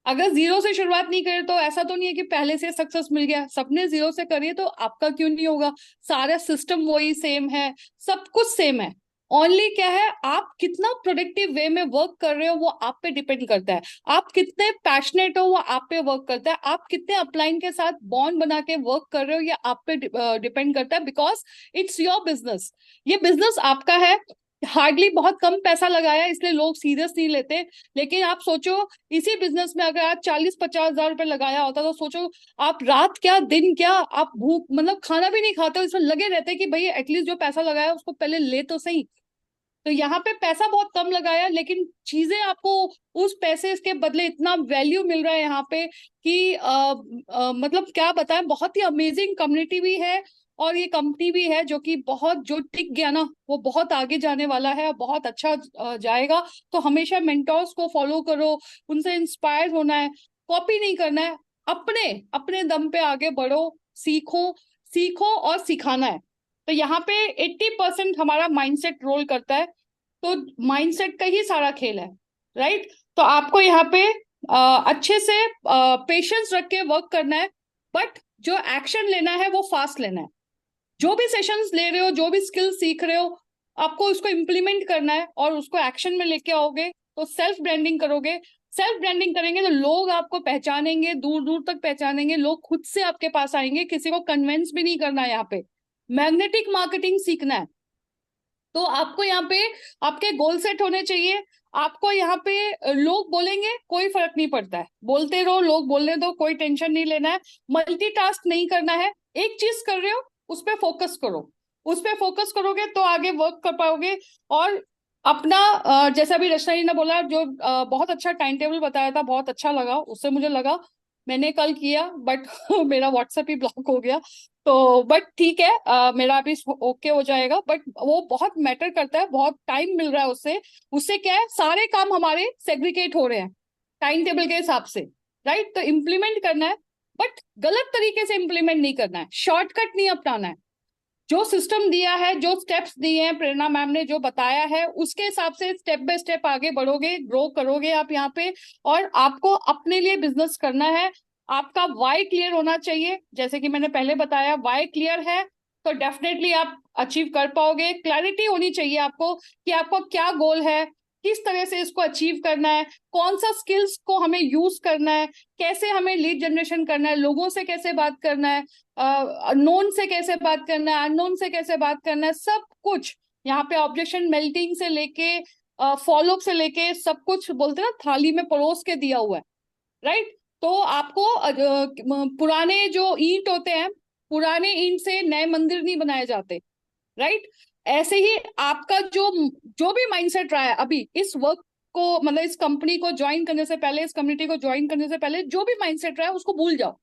अगर जीरो से शुरुआत नहीं करे तो ऐसा तो नहीं है कि पहले से सक्सेस मिल गया, सबने जीरो से करिए, तो आपका क्यों नहीं होगा। सारा सिस्टम वही सेम है, सब कुछ सेम है। ओनली क्या है, आप कितना प्रोडक्टिव वे में वर्क कर रहे हो वो आप पे डिपेंड करता है, आप कितने पैशनेट हो वो आप पे वर्क करता है, आप कितने अपलाइन के साथ बॉन्ड बना के वर्क कर रहे हो ये आप पे डिपेंड करता है। बिकॉज इट्स योर बिजनेस, ये बिजनेस आपका है। हार्डली बहुत कम पैसा लगाया इसलिए लोग सीरियस नहीं लेते, लेकिन आप सोचो इसी बिजनेस में अगर आप 40-50 हजार रुपए लगाया होता तो सोचो आप रात क्या दिन क्या, आप भूख मतलब खाना भी नहीं खाते हो, इसमें लगे रहते कि भाई एटलीस्ट जो पैसा लगाया उसको पहले ले तो सही। तो यहाँ पे पैसा बहुत कम लगाया, लेकिन चीजें आपको उस पैसे के बदले इतना वैल्यू मिल रहा है यहाँ पे कि मतलब क्या बताएं, बहुत ही अमेजिंग कम्युनिटी भी है, और ये कंपनी भी है जो कि बहुत, जो टिक गया ना वो बहुत आगे जाने वाला है, बहुत अच्छा जाएगा। तो हमेशा मेंटोर्स को फॉलो करो, उनसे इंस्पायर होना है, कॉपी नहीं करना है, अपने अपने दम पे आगे बढ़ो, सीखो, सीखो और सिखाना है। तो यहाँ पे 80% हमारा माइंडसेट रोल करता है, तो माइंडसेट का ही सारा खेल है, राइट। तो आपको यहाँ पे अच्छे से पेशेंस रख के वर्क करना है, बट जो एक्शन लेना है वो फास्ट लेना है। जो भी सेशंस ले रहे हो, जो भी स्किल सीख रहे हो, आपको उसको इम्प्लीमेंट करना है और उसको एक्शन में लेके आओगे तो सेल्फ ब्रांडिंग करोगे। सेल्फ ब्रांडिंग करेंगे तो लोग आपको पहचानेंगे, दूर दूर तक पहचानेंगे, लोग खुद से आपके पास आएंगे, किसी को कन्विंस भी नहीं करना है। यहाँ पे मैग्नेटिक मार्केटिंग सीखना है, तो आपको यहाँ पे आपके गोल सेट होने चाहिए। आपको यहाँ पे लोग बोलेंगे कोई फर्क नहीं पड़ता है, बोलते रहो, लोग बोलने दो, कोई टेंशन नहीं लेना है। मल्टीटास्क नहीं करना है, एक चीज कर रहे हो उस पर फोकस करो, उस पर फोकस करोगे तो आगे वर्क कर पाओगे। और अपना जैसा भी रचना जी ने बोला, जो बहुत अच्छा टाइम टेबल बताया था, बहुत अच्छा लगा, उससे मुझे लगा, मैंने कल किया बट मेरा व्हाट्सएप ही ब्लॉक हो गया। तो बट ठीक है, मेरा अभी ओके हो जाएगा, बट वो बहुत मैटर करता है, बहुत टाइम मिल रहा है उससे। उससे क्या है, सारे काम हमारे सेग्रीगेट हो रहे हैं टाइम टेबल के हिसाब से, राइट। तो इम्प्लीमेंट करना है, बट गलत तरीके से इम्प्लीमेंट नहीं करना है, शॉर्टकट नहीं अपनाना है। जो सिस्टम दिया है, जो स्टेप्स दिए हैं प्रेरणा मैम ने, जो बताया है उसके हिसाब से स्टेप बाय स्टेप आगे बढ़ोगे, ग्रो करोगे आप यहाँ पे। और आपको अपने लिए बिजनेस करना है, आपका वाई क्लियर होना चाहिए, जैसे कि मैंने पहले बताया, वाई क्लियर है तो डेफिनेटली आप अचीव कर पाओगे। क्लैरिटी होनी चाहिए आपको कि आपको क्या गोल है, किस तरह से इसको अचीव करना है, कौन सा स्किल्स को हमें यूज करना है, कैसे हमें लीड जनरेशन करना है, लोगों से कैसे बात करना है, नोन से कैसे बात करना है, अननोन से कैसे बात करना है, सब कुछ यहाँ पे ऑब्जेक्शन मेल्टिंग से लेके फॉलो से लेके सब कुछ बोलते हैं ना, थाली में परोस के दिया हुआ है, राइट। तो आपको पुराने जो ईंट होते हैं, पुराने ईंट से नए मंदिर नहीं बनाए जाते, राइट। ऐसे ही आपका जो जो भी माइंडसेट रहा है अभी इस वर्क को, मतलब इस कंपनी को ज्वाइन करने से पहले, इस कम्युनिटी को ज्वाइन करने से पहले जो भी माइंडसेट रहा है उसको भूल जाओ,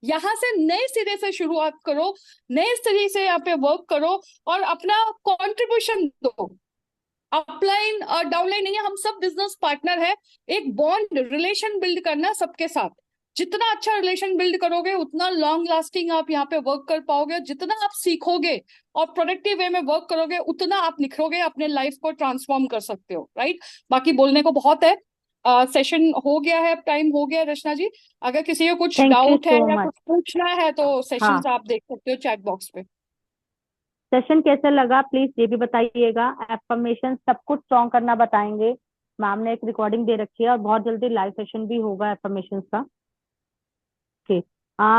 यहाँ से नए सिरे से शुरुआत करो, नए सिरे से यहाँ पे वर्क करो और अपना कंट्रीब्यूशन दो। अपलाइन और डाउनलाइन नहीं है, हम सब बिजनेस पार्टनर है, एक बॉन्ड रिलेशन बिल्ड करना सबके साथ। जितना अच्छा रिलेशन बिल्ड करोगे उतना लॉन्ग लास्टिंग आप यहाँ पे वर्क कर पाओगे। जितना आप सीखोगे और प्रोडक्टिव वे में वर्क करोगे उतना आप निखरोगे, अपने लाइफ को ट्रांसफॉर्म कर सकते हो, राइट। बाकी बोलने को बहुत है। सेशन हो गया है, अब टाइम हो गया है, रचना जी। अगर किसी को कुछ थैंक यू डाउट है सो या मच। कुछ पूछना है तो हाँ, सेशंस आप देख सकते हो चैट बॉक्स पे। सेशन कैसा लगा प्लीज ये भी बताइएगा। एफर्मेशन सब कुछ स्ट्रॉन्ग करना बताएंगे। मैम ने एक रिकॉर्डिंग दे रखी है और बहुत जल्दी लाइव सेशन भी होगा एफर्मेशन का। ओके।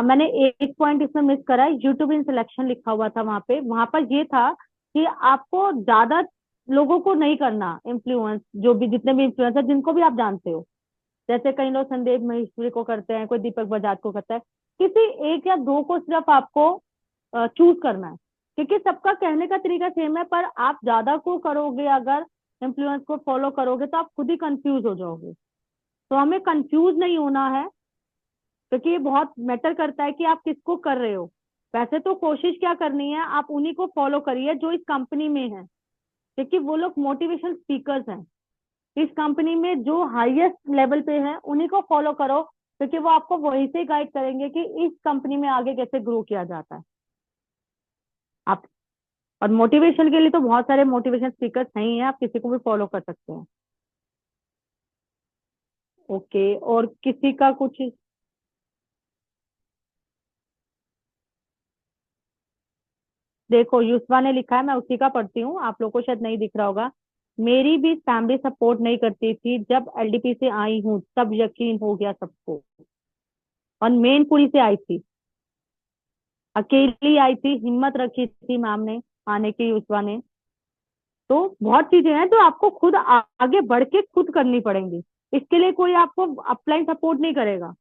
मैंने एक पॉइंट इसमें मिस करा है, यूट्यूब इन सिलेक्शन लिखा हुआ था वहां पर ये था कि आपको ज्यादा लोगों को नहीं करना इन्फ्लुएंस, जो भी जितने भी इन्फ्लुएंसर जिनको भी आप जानते हो। जैसे कई लोग संदीप महेश्वरी को करते हैं, कोई दीपक बजाज को करता है। किसी एक या दो को सिर्फ आपको चूज करना है, क्योंकि सबका कहने का तरीका सेम है, पर आप ज्यादा को करोगे, अगर इन्फ्लुएंस को फॉलो करोगे तो आप खुद ही कंफ्यूज हो जाओगे। तो हमें कंफ्यूज नहीं होना है, क्योंकि ये बहुत मैटर करता है कि आप किसको कर रहे हो। वैसे तो कोशिश क्या करनी है, आप उन्हीं को फॉलो करिए जो इस कंपनी में है, क्योंकि वो लोग मोटिवेशनल स्पीकर्स हैं। इस कंपनी में जो हाईएस्ट लेवल पे है उन्हीं को फॉलो करो, क्योंकि वो आपको वहीं से गाइड करेंगे कि इस कंपनी में आगे कैसे ग्रो किया जाता है। आप और मोटिवेशन के लिए तो बहुत सारे मोटिवेशन स्पीकर्स हैं ही हैं, आप किसी को भी फॉलो कर सकते हैं। ओके, और किसी का कुछ। देखो युस्वा ने लिखा है, मैं उसी का पढ़ती हूँ, आप लोगों को शायद नहीं दिख रहा होगा। मेरी भी फैमिली सपोर्ट नहीं करती थी, जब एलडीपी से आई हूँ तब यकीन हो गया सबको। और मेनपुरी से आई थी, अकेली आई थी, हिम्मत रखी थी मैम ने आने की, युस्वा ने। तो बहुत चीजें हैं जो आपको खुद आगे बढ़ के खुद करनी पड़ेंगी। इसके लिए कोई आपको अपलाइन सपोर्ट नहीं करेगा।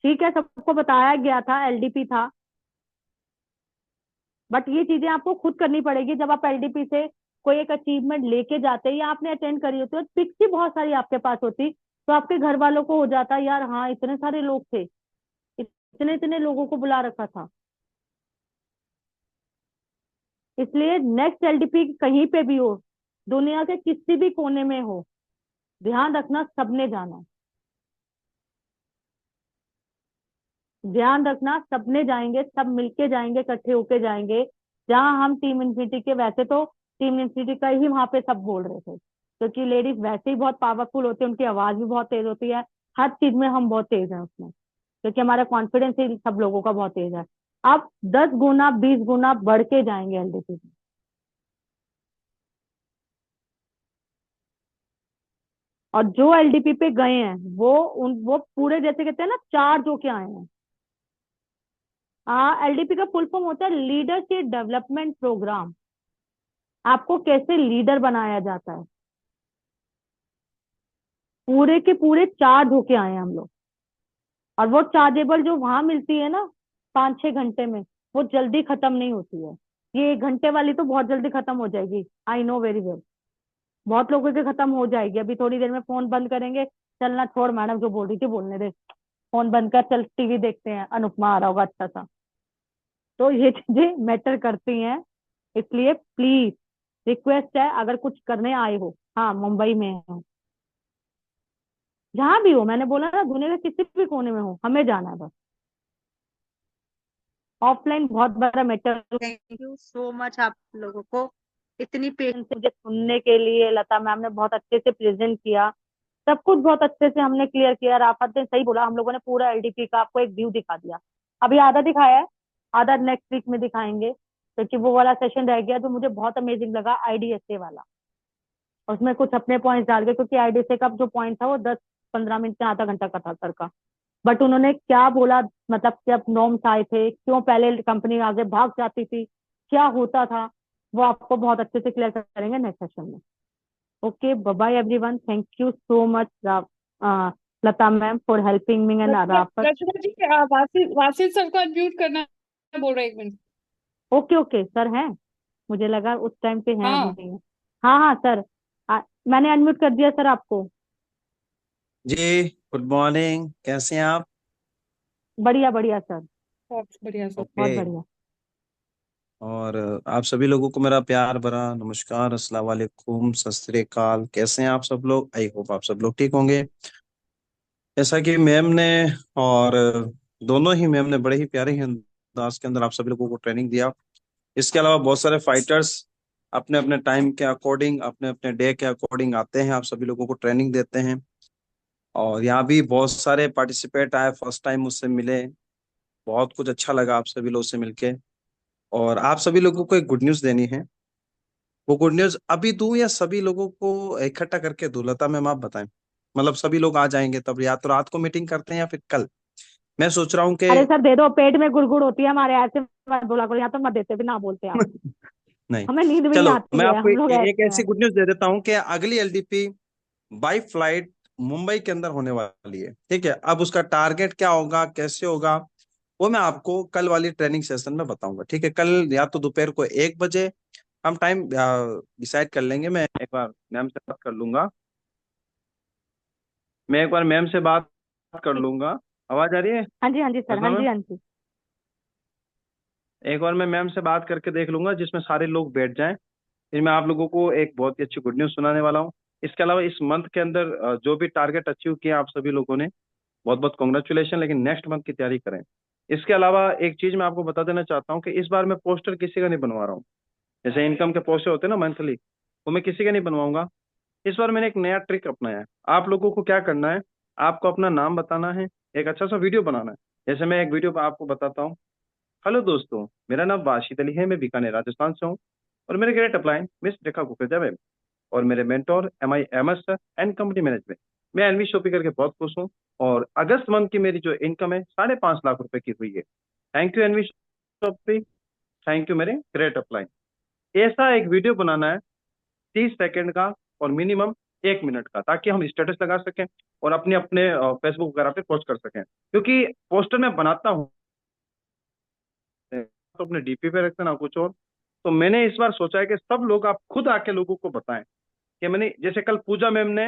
ठीक है, सबको बताया गया था, एलडीपी था, बट ये चीजें आपको खुद करनी पड़ेगी। जब आप एलडीपी से कोई एक अचीवमेंट लेके जाते हैं या आपने अटेंड करी होती है, पिक्स ही बहुत सारी आपके पास होती, तो आपके घर वालों को हो जाता यार, हाँ इतने सारे लोग थे, इतने इतने लोगों को बुला रखा था। इसलिए नेक्स्ट एलडीपी कहीं पे भी हो, दुनिया के किसी भी कोने में हो, ध्यान रखना सबने जाना है। ध्यान रखना सबने जाएंगे, सब मिलके जाएंगे, इकट्ठे होके जाएंगे। जहां हम टीम इन्फिनिटी के, वैसे तो टीम इन्फिनिटी का ही वहां पे सब बोल रहे थे, क्योंकि लेडीज वैसे ही बहुत पावरफुल होती है, उनकी आवाज भी बहुत तेज होती है। हर चीज में हम बहुत तेज हैं उसमें, क्योंकि हमारा कॉन्फिडेंस ही सब लोगों का बहुत तेज है। आप 10 गुना 20 गुना बढ़ के जाएंगे एलडीपी में। और जो एलडीपी पे गए हैं वो पूरे, जैसे कहते हैं ना, चार्ज होके आए हैं। हाँ, एलडीपी का फुल फॉर्म होता है लीडरशिप डेवलपमेंट प्रोग्राम। आपको कैसे लीडर बनाया जाता है, पूरे के पूरे चार्ज होके आए हैं हम लोग। और वो चार्जेबल जो वहां मिलती है ना 5-6 घंटे में, वो जल्दी खत्म नहीं होती है। ये 1 घंटे वाली तो बहुत जल्दी खत्म हो जाएगी, आई नो वेरी वेल। बहुत लोगों की खत्म हो जाएगी, अभी थोड़ी देर में फोन बंद करेंगे, चलना छोड़, मैडम जो बोल रही थी बोलने दे, फोन बंद कर, चल टीवी देखते हैं, अनुपमा आ रहा होगा अच्छा सा। तो ये चीजें मैटर करती हैं, इसलिए प्लीज रिक्वेस्ट है, अगर कुछ करने आए हो, हाँ मुंबई में हो, जहां भी हो, मैंने बोला ना दुनिया के किसी भी कोने में हो, हमें जाना है बस। ऑफलाइन बहुत बड़ा matter. Thank you so much आप लोगों को, इतनी पेशेंस से मुझे सुनने के लिए। लता मैम ने बहुत अच्छे से प्रेजेंट किया, सब कुछ बहुत अच्छे से हमने क्लियर किया। राफत ने सही बोला, हम लोगों ने पूरा एलडीपी का आपको एक व्यू दिखा दिया। अभी आधा दिखाया है, आधा नेक्स्ट वीक में दिखाएंगे, क्योंकि वो वाला सेशन रह गया जो मुझे बहुत अमेजिंग लगा, आईडीएसए वाला। उसमें कुछ अपने पॉइंट्स डाल के, क्योंकि आईडीएसए का जो पॉइंट था वो 10-15 मिनट में, आधा घंटा का था सर का। बट उन्होंने क्या बोला, मतलब जब नॉर्म्स आए थे, क्यों पहले कंपनी आगे भाग जाती थी, क्या होता था, वो आपको बहुत अच्छे से क्लियर करेंगे नेक्स्ट सेशन में। Okay, bye bye everyone, thank you so much Lata ma'am for helping me and Rachna Rafat. Rachna ji, Wasil Wasil sir को अनम्यूट करना है, बोल रहे हैं, 1 मिनट। ओके ओके सर हैं, मुझे लगा उस टाइम पे हैं, अभी हाँ नहीं है। हाँ हाँ सर, मैंने अनम्यूट कर दिया सर आपको। जी, गुड मॉर्निंग, कैसे हैं आप? बढ़िया बढ़िया सर, बहुत बढ़िया सर। ओके। बहुत बढ़िया। और आप सभी लोगों को मेरा प्यार भरा नमस्कार, अस्सलाम वालेकुम, सत श्री अकाल। कैसे हैं आप सब लोग? आई होप आप सब लोग ठीक होंगे। जैसा कि मैम ने और दोनों ही मैम ने बड़े ही प्यारे ही अंदाज के अंदर आप सभी लोगों को ट्रेनिंग दिया। इसके अलावा बहुत सारे फाइटर्स अपने अपने टाइम के अकॉर्डिंग, अपने अपने डे के अकॉर्डिंग आते हैं, आप सभी लोगों को ट्रेनिंग देते हैं। और यहाँ भी बहुत सारे पार्टिसिपेट आए, फर्स्ट टाइम मुझसे मिले, बहुत कुछ अच्छा लगा आप सभी लोगों से मिलके। और आप सभी लोगों को एक गुड न्यूज़ देनी है। वो गुड न्यूज़ अभी दूं या सभी लोगों को इकट्ठा करके दूं? लता मैम आप बताएं। मतलब सभी लोग आ जाएंगे तब, या तो रात को मीटिंग करते हैं या फिर कल? मैं सोच रहा हूँ कि अरे सर दे दो, पेट में गुड़गुड़ होती है हमारे, ऐसे मत बोला करो, यहाँ तो मत देते भी ना बोलते आप। नहीं, हमें नींद भी नहीं चलो आती मैं है, आपको हम लोग एक ऐसे ऐसी हैं। गुड न्यूज़ दे देता हूँ कि अगली एलडीपी बाई फ्लाइट मुंबई के अंदर होने वाली है। ठीक है, अब उसका टारगेट क्या होगा, कैसे होगा, वो मैं आपको कल वाली ट्रेनिंग सेशन में बताऊंगा। ठीक है, कल या तो दोपहर को 1 बजे हम टाइम डिसाइड कर लेंगे। मैं एक बार मैम से बात कर लूंगा। मैं एक बार मैम से बात कर लूंगा। आवाज आ रही है हाँ जी, हाँ जी सर, लता हाँ जी, मैम? हाँ जी। एक बार मैं मैम से बात करके देख लूंगा जिसमें सारे लोग बैठ जाएं। फिर मैं आप लोगों को एक बहुत ही अच्छी गुड न्यूज़ सुनाने वाला हूँ। इसके अलावा इस मंथ के अंदर जो भी टारगेट अचीव किया आप सभी लोगों ने, बहुत बहुत कॉन्ग्रेचुलेशन। लेकिन नेक्स्ट मंथ की तैयारी करें। इसके अलावा एक चीज मैं आपको बता देना चाहता हूँ कि इस बार मैं पोस्टर किसी का नहीं बनवा रहा हूँ। जैसे इनकम के पोस्टर होते हैं ना मंथली, वो मैं किसी का नहीं बनवाऊंगा। इस बार मैंने एक नया ट्रिक अपनाया है। आप लोगों को क्या करना है, आपको अपना नाम बताना है, एक अच्छा सा वीडियो बनाना है। जैसे मैं एक वीडियो आपको बताता हूँ। हेलो दोस्तों, मेरा नाम वाशिद अली है, मैं बीकानेर राजस्थान से हूँ। और मेरे ग्रेट अपलाइन मिस रेखा कुकरेजा मैम, और मेरे mentor MIMS and company management. मैं एनवी शॉपी करके बहुत खुश हूँ। और अगस्त मंथ की मेरी जो इनकम है 5.5 लाख रुपए की हुई है। Thank you NV shopee, thank you मेरे ग्रेट अपलाइन। ऐसा एक वीडियो बनाना है 30 सेकंड का, और मिनिमम 1 मिनट का, ताकि हम स्टेटस लगा सकें और अपने अपने फेसबुक वगैरह पे पोस्ट कर सकें। क्योंकि पोस्टर मैं बनाता हूँ तो अपने DP पे रखते ना कुछ और। तो मैंने इस बार सोचा है कि सब लोग आप खुद आके लोगों को बताएं कि मैंने, जैसे कल पूजा मैम ने